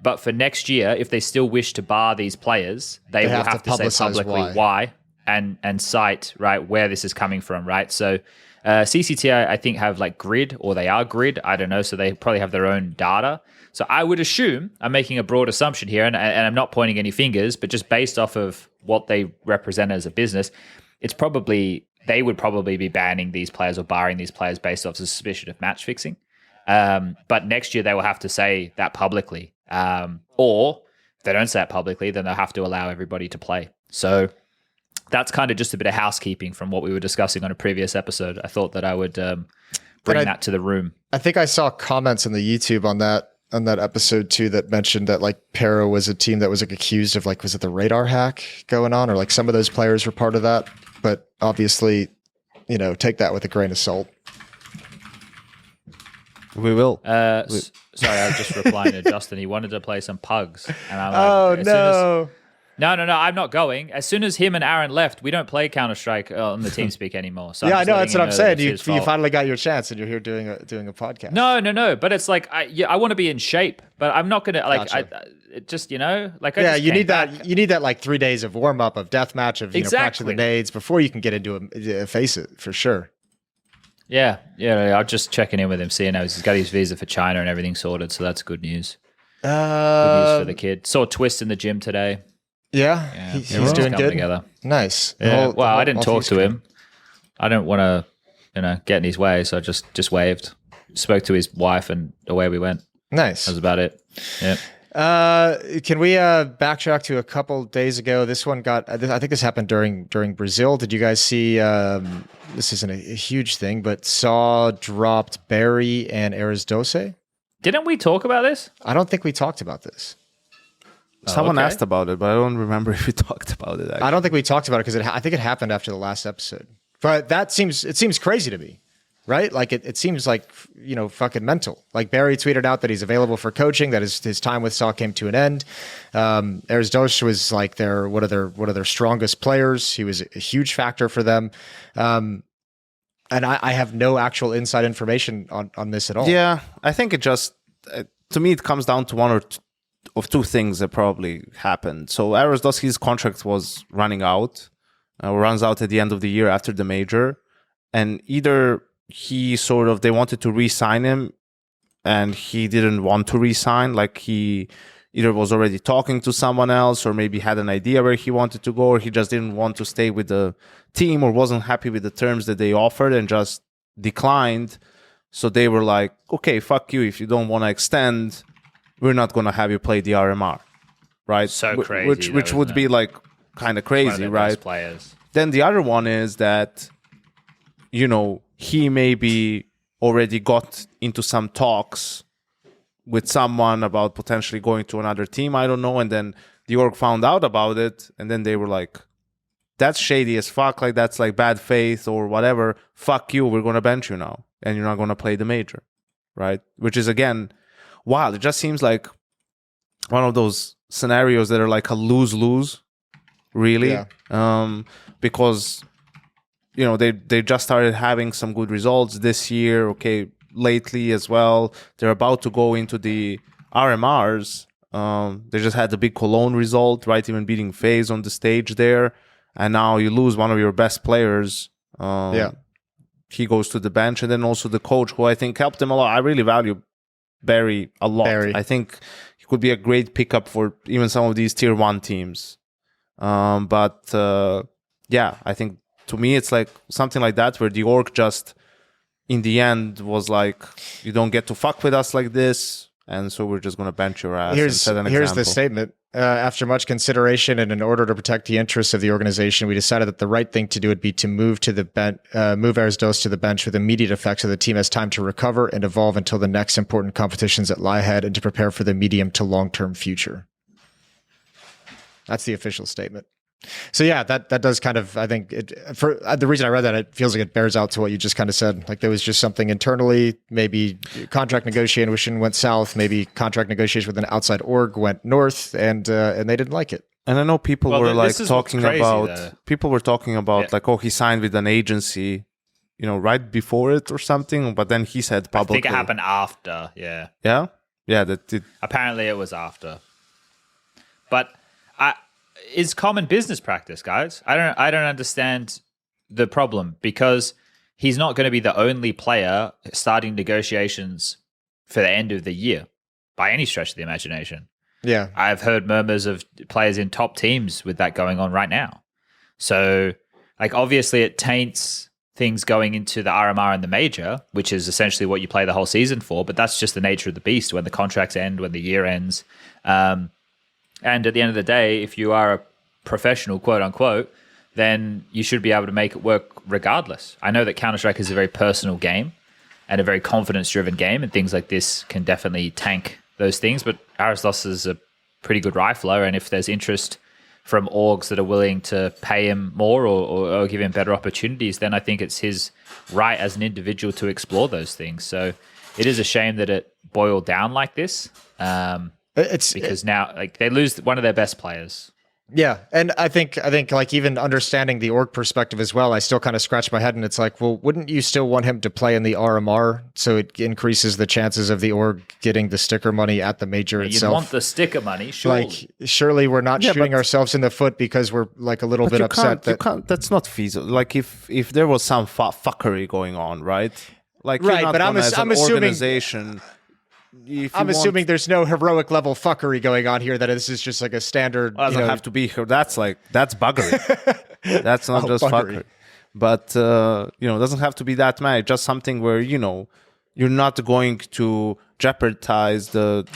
But for next year, if they still wish to bar these players, they will have to say publicly why and cite, right, where this is coming from, right? So CCT, I think, have like grid, or they are grid. I don't know. So they probably have their own data. So I would assume, I'm making a broad assumption here, and I'm not pointing any fingers, but just based off of what they represent as a business, they would probably be banning these players or barring these players based off suspicion of match fixing. But next year they will have to say that publicly. Or if they don't say it publicly, then they'll have to allow everybody to play. So that's kind of just a bit of housekeeping from what we were discussing on a previous episode. I thought that I would bring that to the room. I think I saw comments in the YouTube on that episode too that mentioned that like Para was a team that was like accused of like, was it the radar hack going on, or like some of those players were part of that? But obviously, take that with a grain of salt. We will. Sorry, I was just replying to Justin. He wanted to play some pugs. And I'm like, no, I'm not going. As soon as him and Aaron left, we don't play Counter-Strike on the TeamSpeak anymore. So I know. That's what I'm saying. You finally got your chance and you're here doing a podcast. No. But it's like, I want to be in shape, but I'm not going to, like, gotcha. You need that like 3 days of warm up, of deathmatch, of practicing the nades before you can get into a face it for sure. Yeah. I'm just checking in with him, seeing how he's got his visa for China and everything sorted. So that's good news. Good news for the kid. Saw Twist in the gym today. Yeah, he's doing good. Together. Nice. Yeah. I didn't talk to him. I don't want to, get in his way, so I just waved. Spoke to his wife, and away we went. Nice. That was about it. Yeah. Can we backtrack to a couple days ago? This one I think this happened during Brazil. Did you guys see? This isn't a huge thing, but Saw dropped Barry and Arrozdoce. Didn't we talk about this? I don't think we talked about this. Someone asked about it, but I don't remember if we talked about it. Actually. I don't think we talked about it because I think it happened after the last episode. But it seems crazy to me, right? Like it seems like, fucking mental. Like Barry tweeted out that he's available for coaching, that his time with Saw came to an end. Arrozdoce was like one of their strongest players. He was a huge factor for them. And I have no actual inside information on this at all. Yeah, I think it just, to me, it comes down to one or two things that probably happened. So Arrozdoce's contract was running out, runs out at the end of the year after the major. And either they wanted to re-sign him and he didn't want to re-sign, like he either was already talking to someone else or maybe had an idea where he wanted to go, or he just didn't want to stay with the team or wasn't happy with the terms that they offered and just declined. So they were like, okay, fuck you. If you don't want to extend, we're not going to have you play the RMR, right? So crazy. Which would be like kind of crazy, right? Players. Then the other one is that, he maybe already got into some talks with someone about potentially going to another team. I don't know. And then the org found out about it. And then they were like, that's shady as fuck. Like, that's like bad faith or whatever. Fuck you. We're going to bench you now. And you're not going to play the major. Right? Which is, again, wild. It just seems like one of those scenarios that are like a lose-lose, really. Yeah. Because, they just started having some good results this year. Okay, lately as well. They're about to go into the RMRs. They just had the big Cologne result, right? Even beating FaZe on the stage there. And now you lose one of your best players. He goes to the bench. And then also the coach, who I think helped them a lot. I really value Barry a lot. I think he could be a great pickup for even some of these tier 1 teams. I think to me it's like something like that where the org just in the end was like, you don't get to fuck with us like this, and so we're just going to bench your ass. Here's the statement. After much consideration and in order to protect the interests of the organization, we decided that the right thing to do would be to move Arrozdoce to the bench with immediate effect so the team has time to recover and evolve until the next important competitions that lie ahead and to prepare for the medium to long-term future. That's the official statement. So yeah, that does kind of, I think, for the reason I read that, it feels like it bears out to what you just kind of said. Like there was just something internally, maybe contract negotiation went south, maybe contract negotiation with an outside org went north, and they didn't like it. And I know people were like talking about, like, oh, he signed with an agency, right before it or something, but then he said publicly. I think it happened after, yeah. Yeah? Yeah, that did. Apparently it was after. But it's common business practice, guys. I don't understand the problem, because he's not going to be the only player starting negotiations for the end of the year by any stretch of the imagination. Yeah. I've heard murmurs of players in top teams with that going on right now. So, like, obviously it taints things going into the RMR and the major, which is essentially what you play the whole season for, but that's just the nature of the beast when the contracts end, when the year ends. And at the end of the day, if you are a professional, quote unquote, then you should be able to make it work regardless. I know that Counter-Strike is a very personal game and a very confidence-driven game, and things like this can definitely tank those things. But Arrozdoce is a pretty good rifler, and if there's interest from orgs that are willing to pay him more or give him better opportunities, then I think it's his right as an individual to explore those things. So it is a shame that it boiled down like this. Because now, like, they lose one of their best players. Yeah, and I think like even understanding the org perspective as well, I still kind of scratch my head, and it's like, well, wouldn't you still want him to play in the RMR so it increases the chances of the org getting the sticker money at the major itself? You'd want the sticker money, surely. Like, surely we're not shooting ourselves in the foot because we're like a little bit upset. That's not feasible. Like if there was some fuckery going on, right? Like, right, but I'm assuming organization. I'm assuming there's no heroic level fuckery going on here, that this is just like a standard. Well, doesn't have to be. That's buggery. That's not just fuckery. But, it doesn't have to be that mad. Just something where, you're not going to jeopardize the,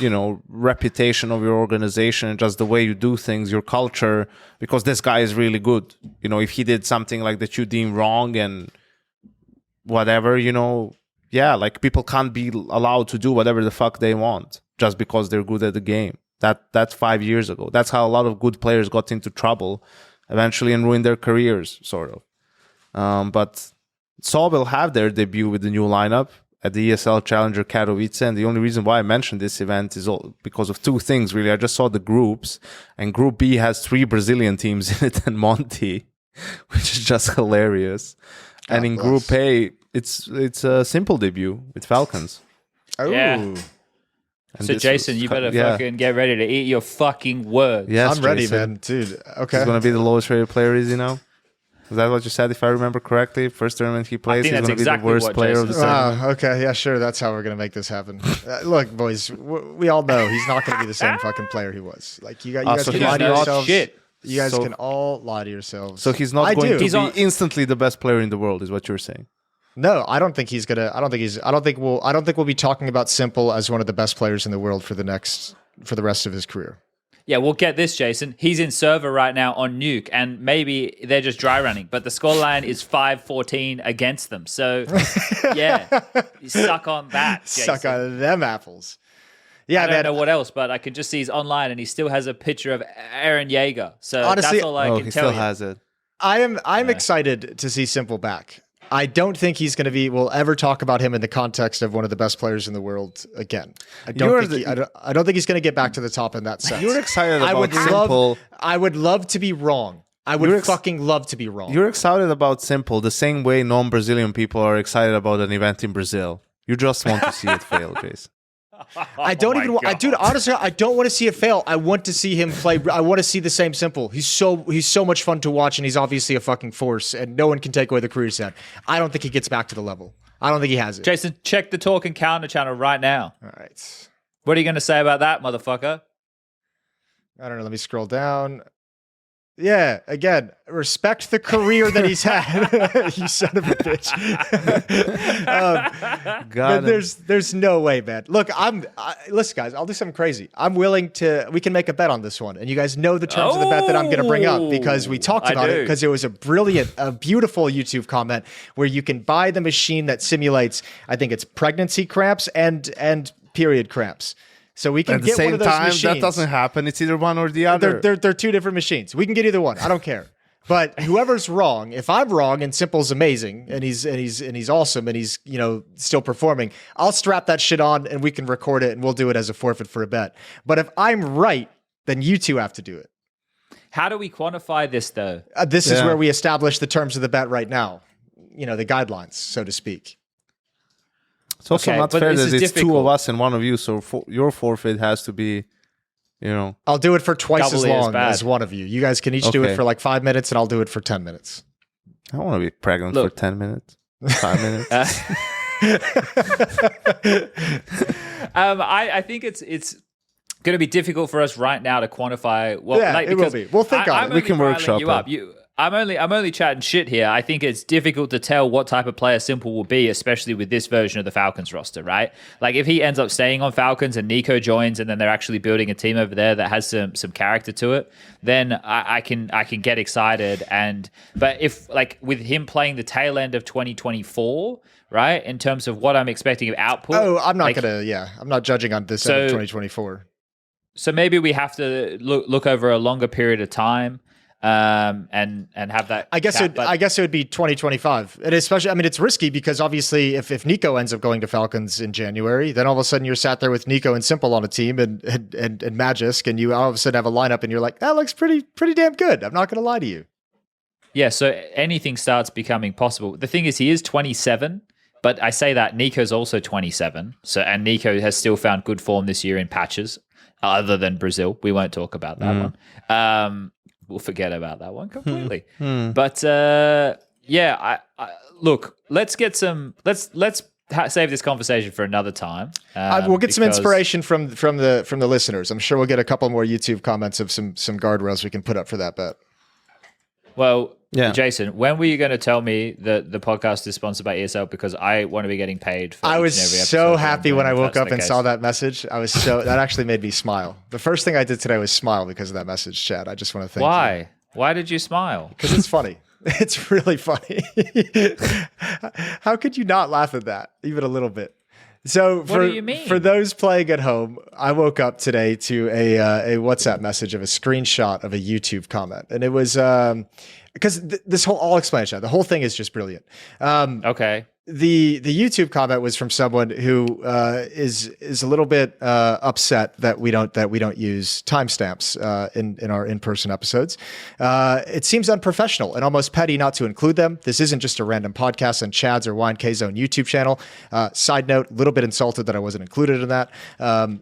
reputation of your organization and just the way you do things, your culture, because this guy is really good. If he did something like that you deem wrong and whatever, yeah, like people can't be allowed to do whatever the fuck they want just because they're good at the game. That's 5 years ago. That's how a lot of good players got into trouble eventually and ruined their careers, sort of. But Saul will have their debut with the new lineup at the ESL Challenger Katowice. And the only reason why I mentioned this event is because of two things, really. I just saw the groups, and Group B has 3 Brazilian teams in it and Monty, which is just hilarious. And in Group A, it's a simple debut with Falcons. Oh. Yeah. And So Jason, you better fucking get ready to eat your fucking words. Yes, I'm ready, Jason. man. Dude, okay. He's going to be the lowest rated player, is he now? Is that what you said, if I remember correctly? First tournament he plays, he's going to be the worst player of the tournament. Okay, yeah, sure. That's how we're going to make this happen. Look, boys, we all know he's not going to be the same fucking player he was. Like, you guys so can he's lie to not yourselves. shit. You guys can all lie to yourselves. So he's not going to He's be instantly the best player in the world, is what you're saying. No, I don't think he's gonna. I don't think we'll be talking about Simple as one of the best players in the world for the rest of his career. Yeah, well, get this, Jason. He's in server right now on Nuke, and maybe they're just dry running, but the scoreline is 5-14 against them. So, yeah, you suck on that, Jason. Suck on them apples. Yeah, I don't know what else, but I could just see he's online, and he still has a picture of Aaron Yeager. So honestly, that's all I can he tell still you. has it. I'm excited to see Simple back. I don't think he's going to be. We'll ever talk about him in the context of one of the best players in the world again. I don't think he's going to get back to the top in that sense. You're excited about Simple. I would love to be wrong. I would fucking love to be wrong. You're excited about Simple the same way non-Brazilian people are excited about an event in Brazil. You just want to see it fail, Jason. I don't even want, dude. Honestly, I don't want to see it fail. I want to see him play. I want to see the same Simple. He's so much fun to watch, and he's obviously a fucking force. And no one can take away the career set. I don't think he gets back to the level. I don't think he has it. Jason, check the Talk and Counter channel right now. All right. What are you going to say about that, motherfucker? I don't know. Let me scroll down. Yeah, again, respect the career that he's had. You son of a bitch. God, there's no way, man. Look, listen, guys, I'll do something crazy. I'm willing to. We can make a bet on this one, and you guys know the terms of the bet that I'm going to bring up because we talked about it because it was a beautiful YouTube comment where you can buy the machine that simulates. I think it's pregnancy cramps and period cramps. So we can at the get same one of those time, machines. that doesn't happen. It's either one or the other. They're 2 different machines. We can get either one. I don't care. But whoever's wrong, if I'm wrong and Simple's amazing and he's awesome and he's still performing, I'll strap that shit on and we can record it and we'll do it as a forfeit for a bet. But if I'm right, then you two have to do it. How do we quantify this though? This is where we establish the terms of the bet right now. The guidelines, so to speak. It's also not but fair this that is it's difficult. 2 of us and 1 of you, so your forfeit has to be, I'll do it for twice as Doubly as long bad. as one of you. You guys can each do it for like 5 minutes, and I'll do it for 10 minutes. I don't want to be pregnant for 10 minutes, 5 minutes. I think it's going to be difficult for us right now to quantify. Well, it will be. We'll think on it. We can workshop it. I'm only chatting shit here. I think it's difficult to tell what type of player Simple will be, especially with this version of the Falcons roster, right? Like if he ends up staying on Falcons and Nico joins, and then they're actually building a team over there that has some character to it, then I can get excited. But if like with him playing the tail end of 2024, right, in terms of what I'm expecting of output. Oh, I'm not I'm not judging on this end of 2024. So maybe we have to look over a longer period of time. And have that. I guess it would be 2025, and especially, I mean, it's risky because obviously, if Nico ends up going to Falcons in January, then all of a sudden you're sat there with Nico and Simple on a team and Magisk, and you all of a sudden have a lineup, and you're like, that looks pretty damn good. I'm not going to lie to you. Yeah, so anything starts becoming possible. The thing is, he is 27, but I say that Nico's also 27. So, and Nico has still found good form this year in patches, other than Brazil. We won't talk about that one. We'll forget about that one completely. But I look, let's get some. Let's save this conversation for another time. We'll get some inspiration from the listeners. I'm sure we'll get a couple more YouTube comments of some guardrails we can put up for that bet. Well, Jason, when were you going to tell me that the podcast is sponsored by ESL? Because I want to be getting paid for I was every so episode happy when I woke up and case. saw that message. That actually made me smile. The first thing I did today was smile because of that message, Chad. I just want to thank you. Why? Why did you smile? Because it's funny. It's really funny. How could you not laugh at that, even a little bit? So What do you mean? For those playing at home, I woke up today to a WhatsApp message of a screenshot of a YouTube comment, and it was because this whole, I'll explain it. The whole thing is just brilliant. Okay. The YouTube comment was from someone who is a little bit upset that we don't use timestamps in our in-person episodes. It seems unprofessional and almost petty not to include them. This isn't just a random podcast on Chad's or YNK's own YouTube channel. Side note, a little bit insulted that I wasn't included in that.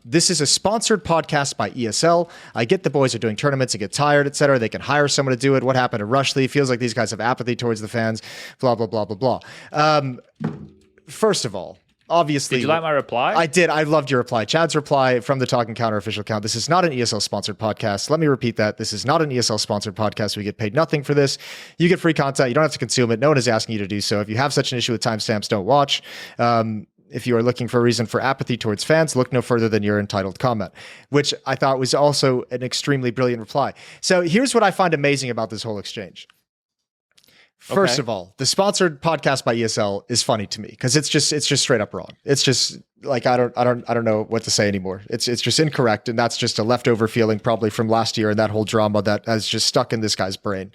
This is a sponsored podcast by ESL. I get the boys are doing tournaments and get tired, etc. They can hire someone to do it. What happened to Rushley? Feels like these guys have apathy towards the fans. Blah blah blah blah blah. First of all, obviously, did you like my reply? I did. I loved your reply. Chad's reply from the Talking Counter official account. This is not an ESL sponsored podcast. Let me repeat that. This is not an ESL sponsored podcast. We get paid nothing for this. You get free content. You don't have to consume it. No one is asking you to do so. If you have such an issue with timestamps, don't watch. If you are looking for a reason for apathy towards fans, look no further than your entitled comment, which I thought was also an extremely brilliant reply. So here's what I find amazing about this whole exchange. First of all, the sponsored podcast by ESL is funny to me because it's just straight up wrong. It's just like I don't know what to say anymore. It's just incorrect, and that's just a leftover feeling probably from last year and that whole drama that has just stuck in this guy's brain.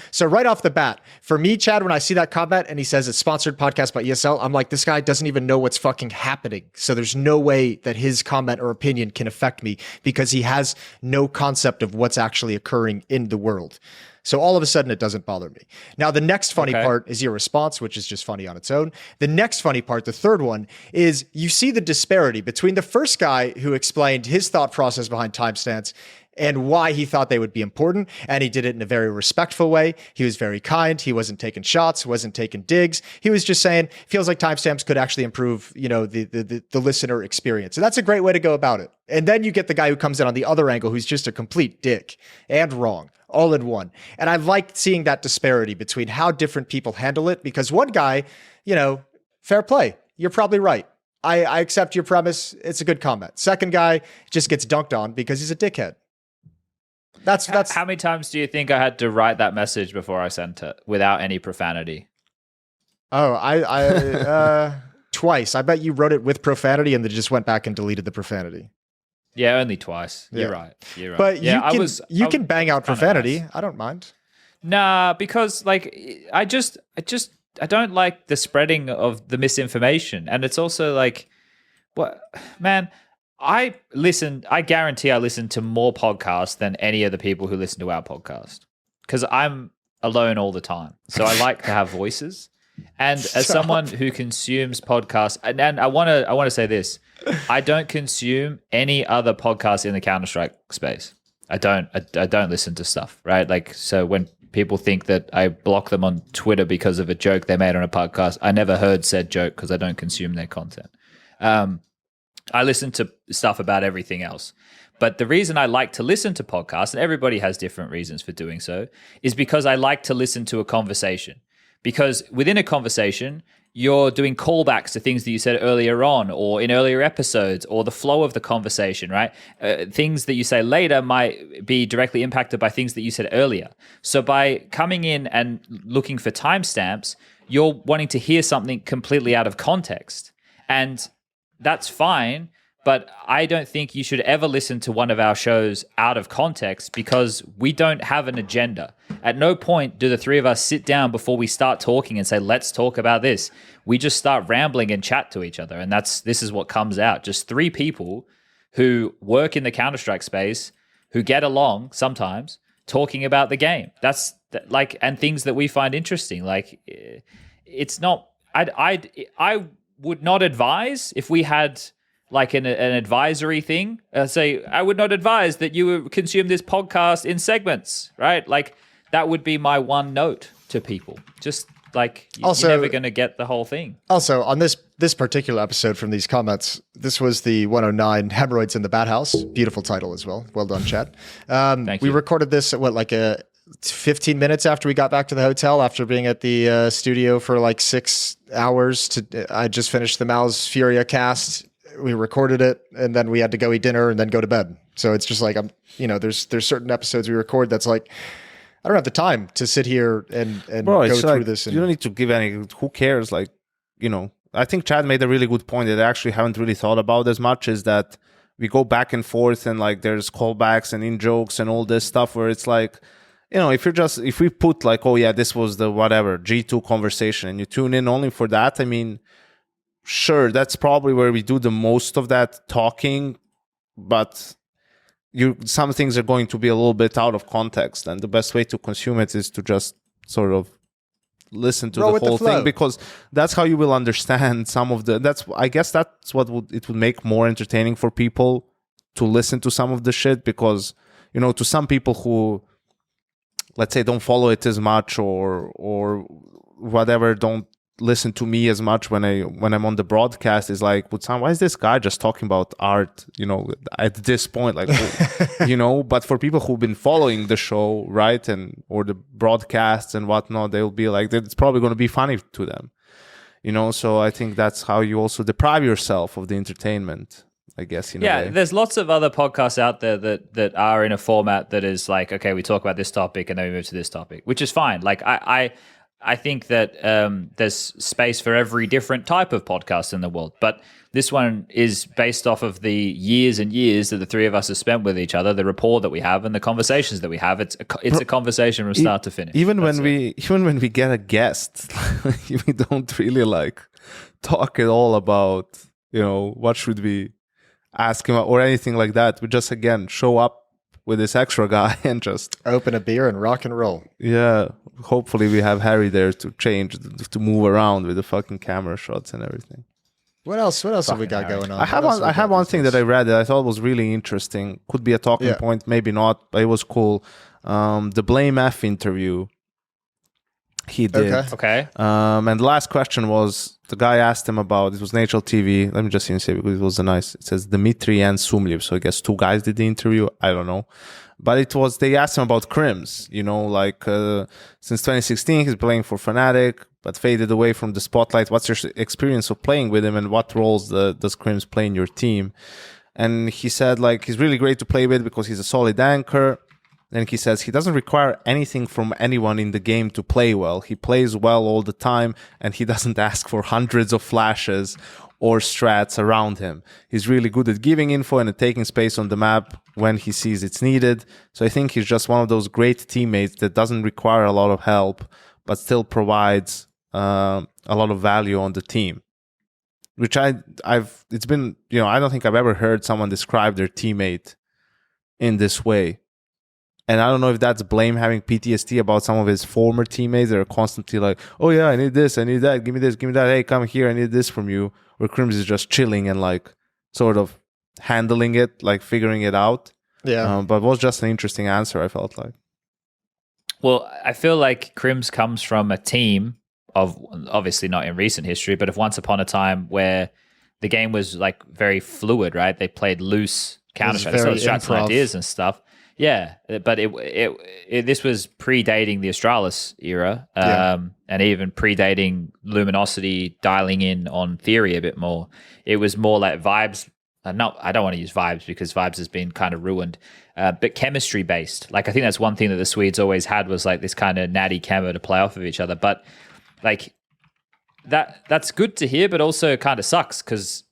So right off the bat, for me, Chad, when I see that comment and he says it's sponsored podcast by ESL, I'm like, this guy doesn't even know what's fucking happening. So there's no way that his comment or opinion can affect me because he has no concept of what's actually occurring in the world. So all of a sudden, it doesn't bother me. Now, the next funny part is your response, which is just funny on its own. The next funny part, the third one, is you see the disparity between the first guy who explained his thought process behind timestamps and why he thought they would be important. And he did it in a very respectful way. He was very kind. He wasn't taking shots, wasn't taking digs. He was just saying, feels like timestamps could actually improve, the listener experience. And that's a great way to go about it. And then you get the guy who comes in on the other angle, who's just a complete dick and wrong, all in one. And I like seeing that disparity between how different people handle it, because one guy, fair play. You're probably right. I accept your premise. It's a good comment. Second guy just gets dunked on because he's a dickhead. That's How many times do you think I had to write that message before I sent it without any profanity? Oh, I twice. I bet you wrote it with profanity and then just went back and deleted the profanity. Yeah, only twice. Yeah. You're right. But you can bang out profanity. Nice. I don't mind. Nah, because I don't like the spreading of the misinformation. And it's also like, I guarantee I listen to more podcasts than any of the people who listen to our podcast because I'm alone all the time. So I like to have voices. And as someone who consumes podcasts, and I want to say this, I don't consume any other podcasts in the Counter-Strike space. I don't listen to stuff, right? So when people think that I block them on Twitter because of a joke they made on a podcast, I never heard said joke because I don't consume their content. I listen to stuff about everything else. But the reason I like to listen to podcasts, and everybody has different reasons for doing so, is because I like to listen to a conversation. Because within a conversation, you're doing callbacks to things that you said earlier on or in earlier episodes or the flow of the conversation, right? Things that you say later might be directly impacted by things that you said earlier. So by coming in and looking for timestamps, you're wanting to hear something completely out of context. And that's fine, but I don't think you should ever listen to one of our shows out of context because we don't have an agenda. At no point do the three of us sit down before we start talking and say, let's talk about this. We just start rambling and chat to each other. And this is what comes out. Just three people who work in the Counter-Strike space, who get along sometimes, talking about the game. And things that we find interesting. It's not, I would not advise if we had an advisory thing, say, I would not advise that you consume this podcast in segments, right? That would be my one note to people. Just you're never going to get the whole thing. Also, on this particular episode from these comments, this was the 109 Hemorrhoids in the Bat House. Beautiful title as well. Well done, Chad. Thank you. We recorded this at 15 minutes after we got back to the hotel after being at the studio for 6 hours. I just finished the Mal's Furia cast. We recorded it and then we had to go eat dinner and then go to bed. So it's just there's certain episodes we record that's I don't have the time to sit here and go through this. And you don't need to give any. Who cares? I think Chad made a really good point that I actually haven't really thought about as much, is that we go back and forth and like there's callbacks and in jokes and all this stuff where it's like, if we put like, oh yeah, this was the whatever G2 conversation and you tune in only for that, I mean, sure, that's probably where we do the most of that talking, but some things are going to be a little bit out of context, and the best way to consume it is to just sort of listen to the whole thing, because that's how you will understand some of the. I guess that's what it would make more entertaining for people to listen to some of the shit, because to some people who, let's say, don't follow it as much or whatever, don't listen to me as much when I'm on the broadcast, is like, why is this guy just talking about art, at this point, like, but for people who've been following the show, right, or the broadcasts and whatnot, they'll be like, it's probably going to be funny to them, so I think that's how you also deprive yourself of the entertainment, I guess. There's lots of other podcasts out there that are in a format that is like, okay, we talk about this topic and then we move to this topic, which is fine. Like I think that there's space for every different type of podcast in the world, but this one is based off of the years and years that the three of us have spent with each other, the rapport that we have, and the conversations that we have. It's a conversation from start to finish. Even when we get a guest, we don't really like talk at all about what should we ask him or anything like that. We just again show up with this extra guy and just open a beer and rock and roll. Yeah. Hopefully we have Harry there to move around with the fucking camera shots and everything. What else have we got going on? I have one thing that I read that I thought was really interesting. Could be a talking point, maybe not, but it was cool. The BlameF interview he did. Okay. And the last question was, the guy asked him about, it was an HLTV. Let me just even say, because it was nice. It says Dmitry and Sumliv. So I guess two guys did the interview. I don't know. But they asked him about Krimz, since 2016, he's playing for Fnatic, but faded away from the spotlight. What's your experience of playing with him, and what roles does Krimz play in your team? And he said, like, he's really great to play with because he's a solid anchor. And he says he doesn't require anything from anyone in the game to play well. He plays well all the time, and he doesn't ask for hundreds of flashes or strats around him. He's really good at giving info and at taking space on the map when he sees it's needed. So I think he's just one of those great teammates that doesn't require a lot of help, but still provides a lot of value on the team. Which it's been, I don't think I've ever heard someone describe their teammate in this way. And I don't know if that's Blame having PTSD about some of his former teammates that are constantly like, oh yeah, I need this, I need that, give me this, give me that, hey, come here, I need this from you. Where Krimz is just chilling and like sort of handling it, like figuring it out. Yeah. But it was just an interesting answer, I felt like. Well, I feel like Krimz comes from a team of, obviously not in recent history, but of once upon a time where the game was like very fluid, right? They played loose Counter-Strike, strats and ideas and stuff. Yeah, but this was predating the Astralis era, and even predating Luminosity dialing in on theory a bit more. It was more like vibes. I don't want to use vibes because vibes has been kind of ruined, but chemistry based. Like I think that's one thing that the Swedes always had was like this kind of natty camo to play off of each other. But like that's good to hear, but also kind of sucks because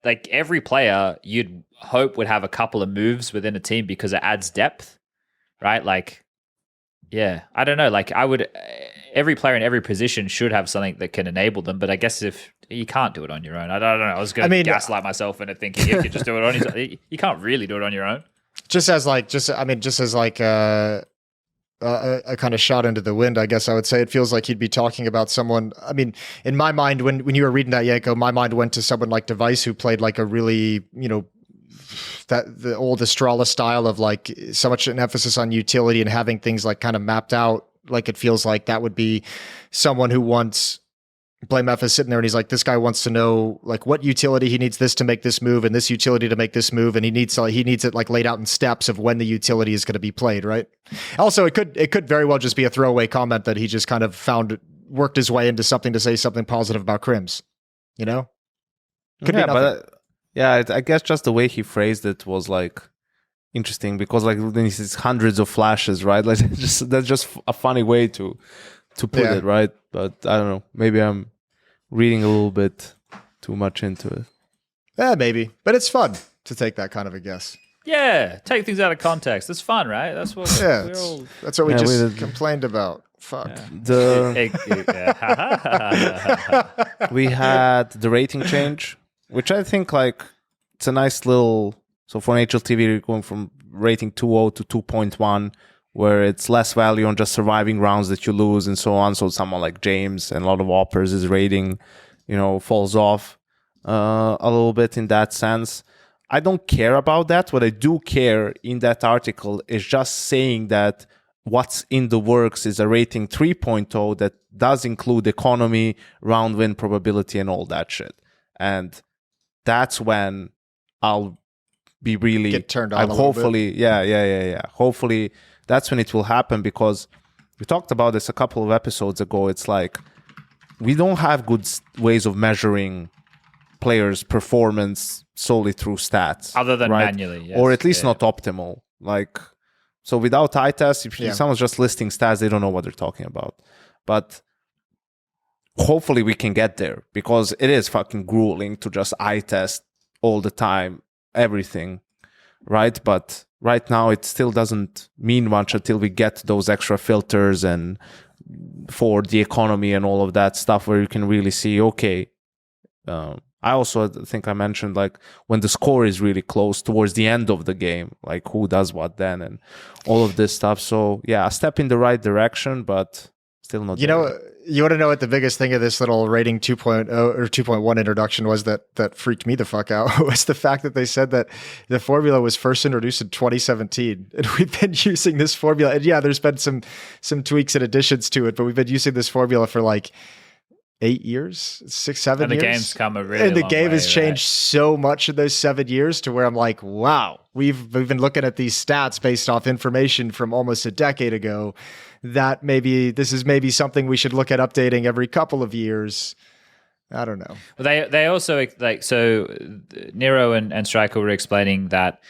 like every player you'd hope would have a couple of moves within a team because it adds depth, right? Like, yeah, I don't know. Like every player in every position should have something that can enable them. But I guess if you can't do it on your own, I don't know. I was going to gaslight myself into thinking if you just do it on your own, you can't really do it on your own. Just as a kind of shot into the wind, I guess I would say it feels like he'd be talking about someone. I mean, in my mind, when you were reading that, Yanko, my mind went to someone like Device who played like a really, that the old Astralis style of like so much an emphasis on utility and having things like kind of mapped out. Like it feels like that would be someone who wants BlameF is sitting there and he's like, this guy wants to know like what utility he needs this to make this move and this utility to make this move. And he needs it like laid out in steps of when the utility is going to be played. Right. Also, it could very well just be a throwaway comment that he just kind of worked his way into something to say something positive about Krimz, Could be nothing. But I guess just the way he phrased it was like interesting because like then he says hundreds of flashes, right? Like that's just a funny way to put it, right? But I don't know. Maybe I'm reading a little bit too much into it. Yeah, maybe. But it's fun to take that kind of a guess. Yeah, take things out of context. It's fun, right? That's what that's what we just complained about. Fuck. We had the rating change, which I think like it's a nice little. So for an HLTV, you're going from rating 2.0 to 2.1, where it's less value on just surviving rounds that you lose and so on. So someone like James and a lot of Oppers, his rating, falls off a little bit in that sense. I don't care about that. What I do care in that article is just saying that what's in the works is a rating 3.0 that does include economy, round win probability, and all that shit. And that's when I'll be really get turned on. Hopefully, yeah. Hopefully, that's when it will happen, because we talked about this a couple of episodes ago. It's like we don't have good ways of measuring players' performance solely through stats, other than right? manually, yes. Or at least not optimal. Like, so without eye tests, if someone's just listing stats, they don't know what they're talking about. But hopefully we can get there, because it is fucking grueling to just eye test all the time, everything, right? But right now it still doesn't mean much until we get those extra filters and for the economy and all of that stuff, where you can really see, okay, I also think I mentioned like when the score is really close towards the end of the game, like who does what then and all of this stuff. So yeah, a step in the right direction, but still not. You want to know what the biggest thing of this little rating 2.0 or 2.1 introduction was that freaked me the fuck out was the fact that they said that the formula was first introduced in 2017, and we've been using this formula. And yeah, there's been some tweaks and additions to it, but we've been using this formula for like 8 years, 6, 7 years. And the game's come a really and the long game way, has changed right? so much in those 7 years to where I'm like, wow, we've been looking at these stats based off information from almost a decade ago. That this is maybe something we should look at updating every couple of years. I don't know. Well, they also like, so Nero and Striker were explaining that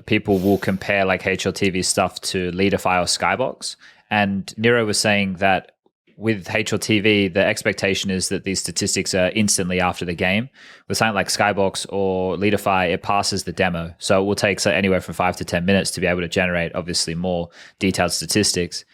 people will compare like HLTV stuff to Leadify or Skybox, and Nero was saying that with HLTV, the expectation is that these statistics are instantly after the game. With something like Skybox or Leadify, it passes the demo. So it will take anywhere from 5 to 10 minutes to be able to generate, obviously, more detailed statistics.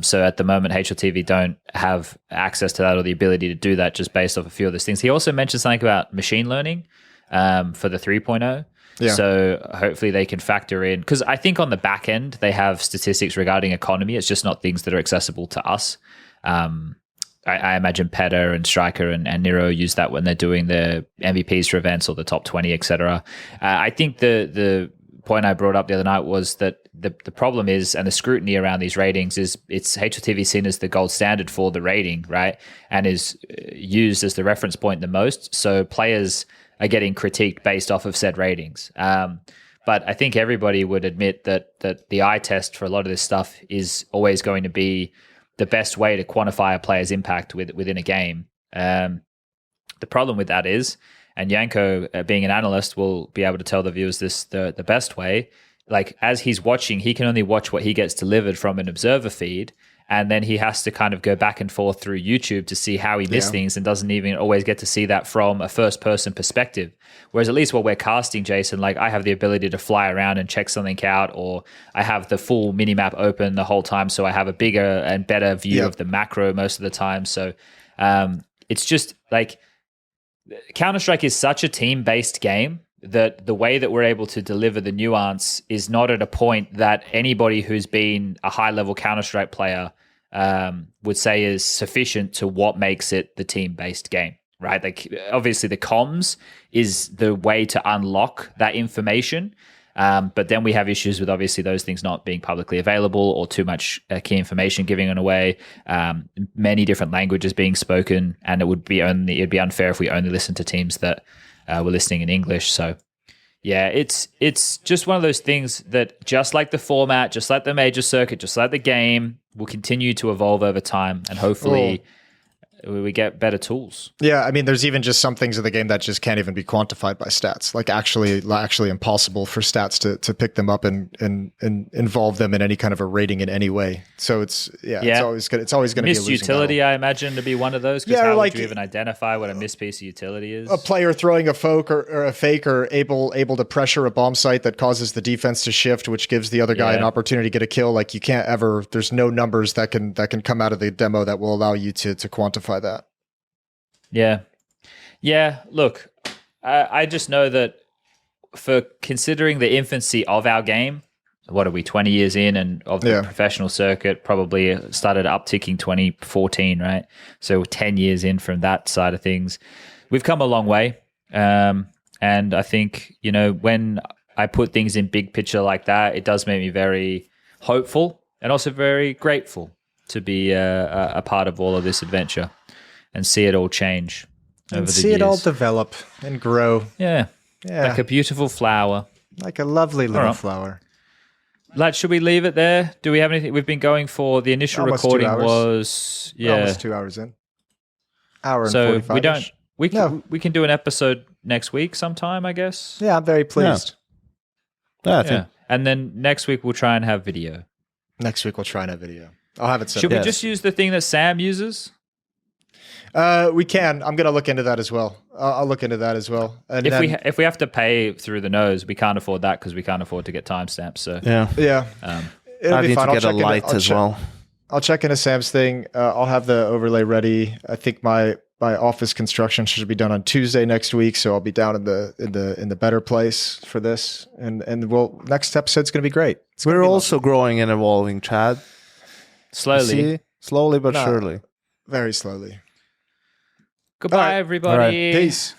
So at the moment, HLTV don't have access to that or the ability to do that just based off a few of those things. He also mentioned something about machine learning for the 3.0. Yeah. So hopefully they can factor in, because I think on the back end, they have statistics regarding economy. It's just not things that are accessible to us. I imagine Peta and Striker and Nero use that when they're doing the MVPs for events or the top 20, etc. I think the point I brought up the other night was that the problem is, and the scrutiny around these ratings is, it's HLTV seen as the gold standard for the rating, right? And is used as the reference point the most. So players are getting critiqued based off of said ratings. But I think everybody would admit that the eye test for a lot of this stuff is always going to be the best way to quantify a player's impact within a game. The problem with that is, and Yanko, being an analyst, will be able to tell the viewers this the best way. Like, as he's watching, he can only watch what he gets delivered from an observer feed, and then he has to kind of go back and forth through YouTube to see how he missed things, and doesn't even always get to see that from a first-person perspective. Whereas at least what we're casting, Jason, like I have the ability to fly around and check something out, or I have the full minimap open the whole time, so I have a bigger and better view of the macro most of the time. So it's just like Counter-Strike is such a team-based game that the way that we're able to deliver the nuance is not at a point that anybody who's been a high-level Counter-Strike player would say is sufficient to what makes it the team-based game, right? Like, obviously, the comms is the way to unlock that information, but then we have issues with obviously those things not being publicly available, or too much key information giving it away, many different languages being spoken, and it'd be unfair if we only listen to teams that were listening in English. So yeah, it's just one of those things that, just like the format, just like the major circuit, just like the game, will continue to evolve over time, and hopefully we get better tools. Yeah, I mean, there's even just some things in the game that just can't even be quantified by stats. Like actually impossible for stats to pick them up and involve them in any kind of a rating in any way. So it's always going to be a losing utility. battle. I imagine to be one of those. Because how would you even identify what a missed piece of utility is? A player throwing a fake or able to pressure a bomb site that causes the defense to shift, which gives the other guy an opportunity to get a kill. Like you can't ever. There's no numbers that can come out of the demo that will allow you to quantify that. Yeah. Look, I just know that for considering the infancy of our game, what are we, 20 years in, and of the professional circuit, probably started upticking 2014, right? So 10 years in from that side of things, we've come a long way. And I think, when I put things in big picture like that, it does make me very hopeful and also very grateful to be a part of all of this adventure and see it all change over the years. See it all develop and grow. Yeah. Like a beautiful flower. Like a lovely little flower. Lad, should we leave it there? Do we have anything? We've been going for the initial almost recording was almost 2 hours in. Hour and so 45. We can do an episode next week sometime, I guess. Yeah, I'm very pleased. Yeah, I think. And then next week we'll try and have video. Next week we'll try and have video. I'll have it set. Should we just use the thing that Sam uses? We can. I'm going to look into that as well. I'll look into that as well. And if we have to pay through the nose, we can't afford that because we can't afford to get timestamps. So yeah. It'll I be need fine. To get a light as well. I'll check into Sam's thing. I'll have the overlay ready. I think my office construction should be done on Tuesday next week, so I'll be down in the better place for this. And next episode's going to be great. We're also growing and evolving, Chad. Slowly but surely. Very slowly. Goodbye, everybody. Peace.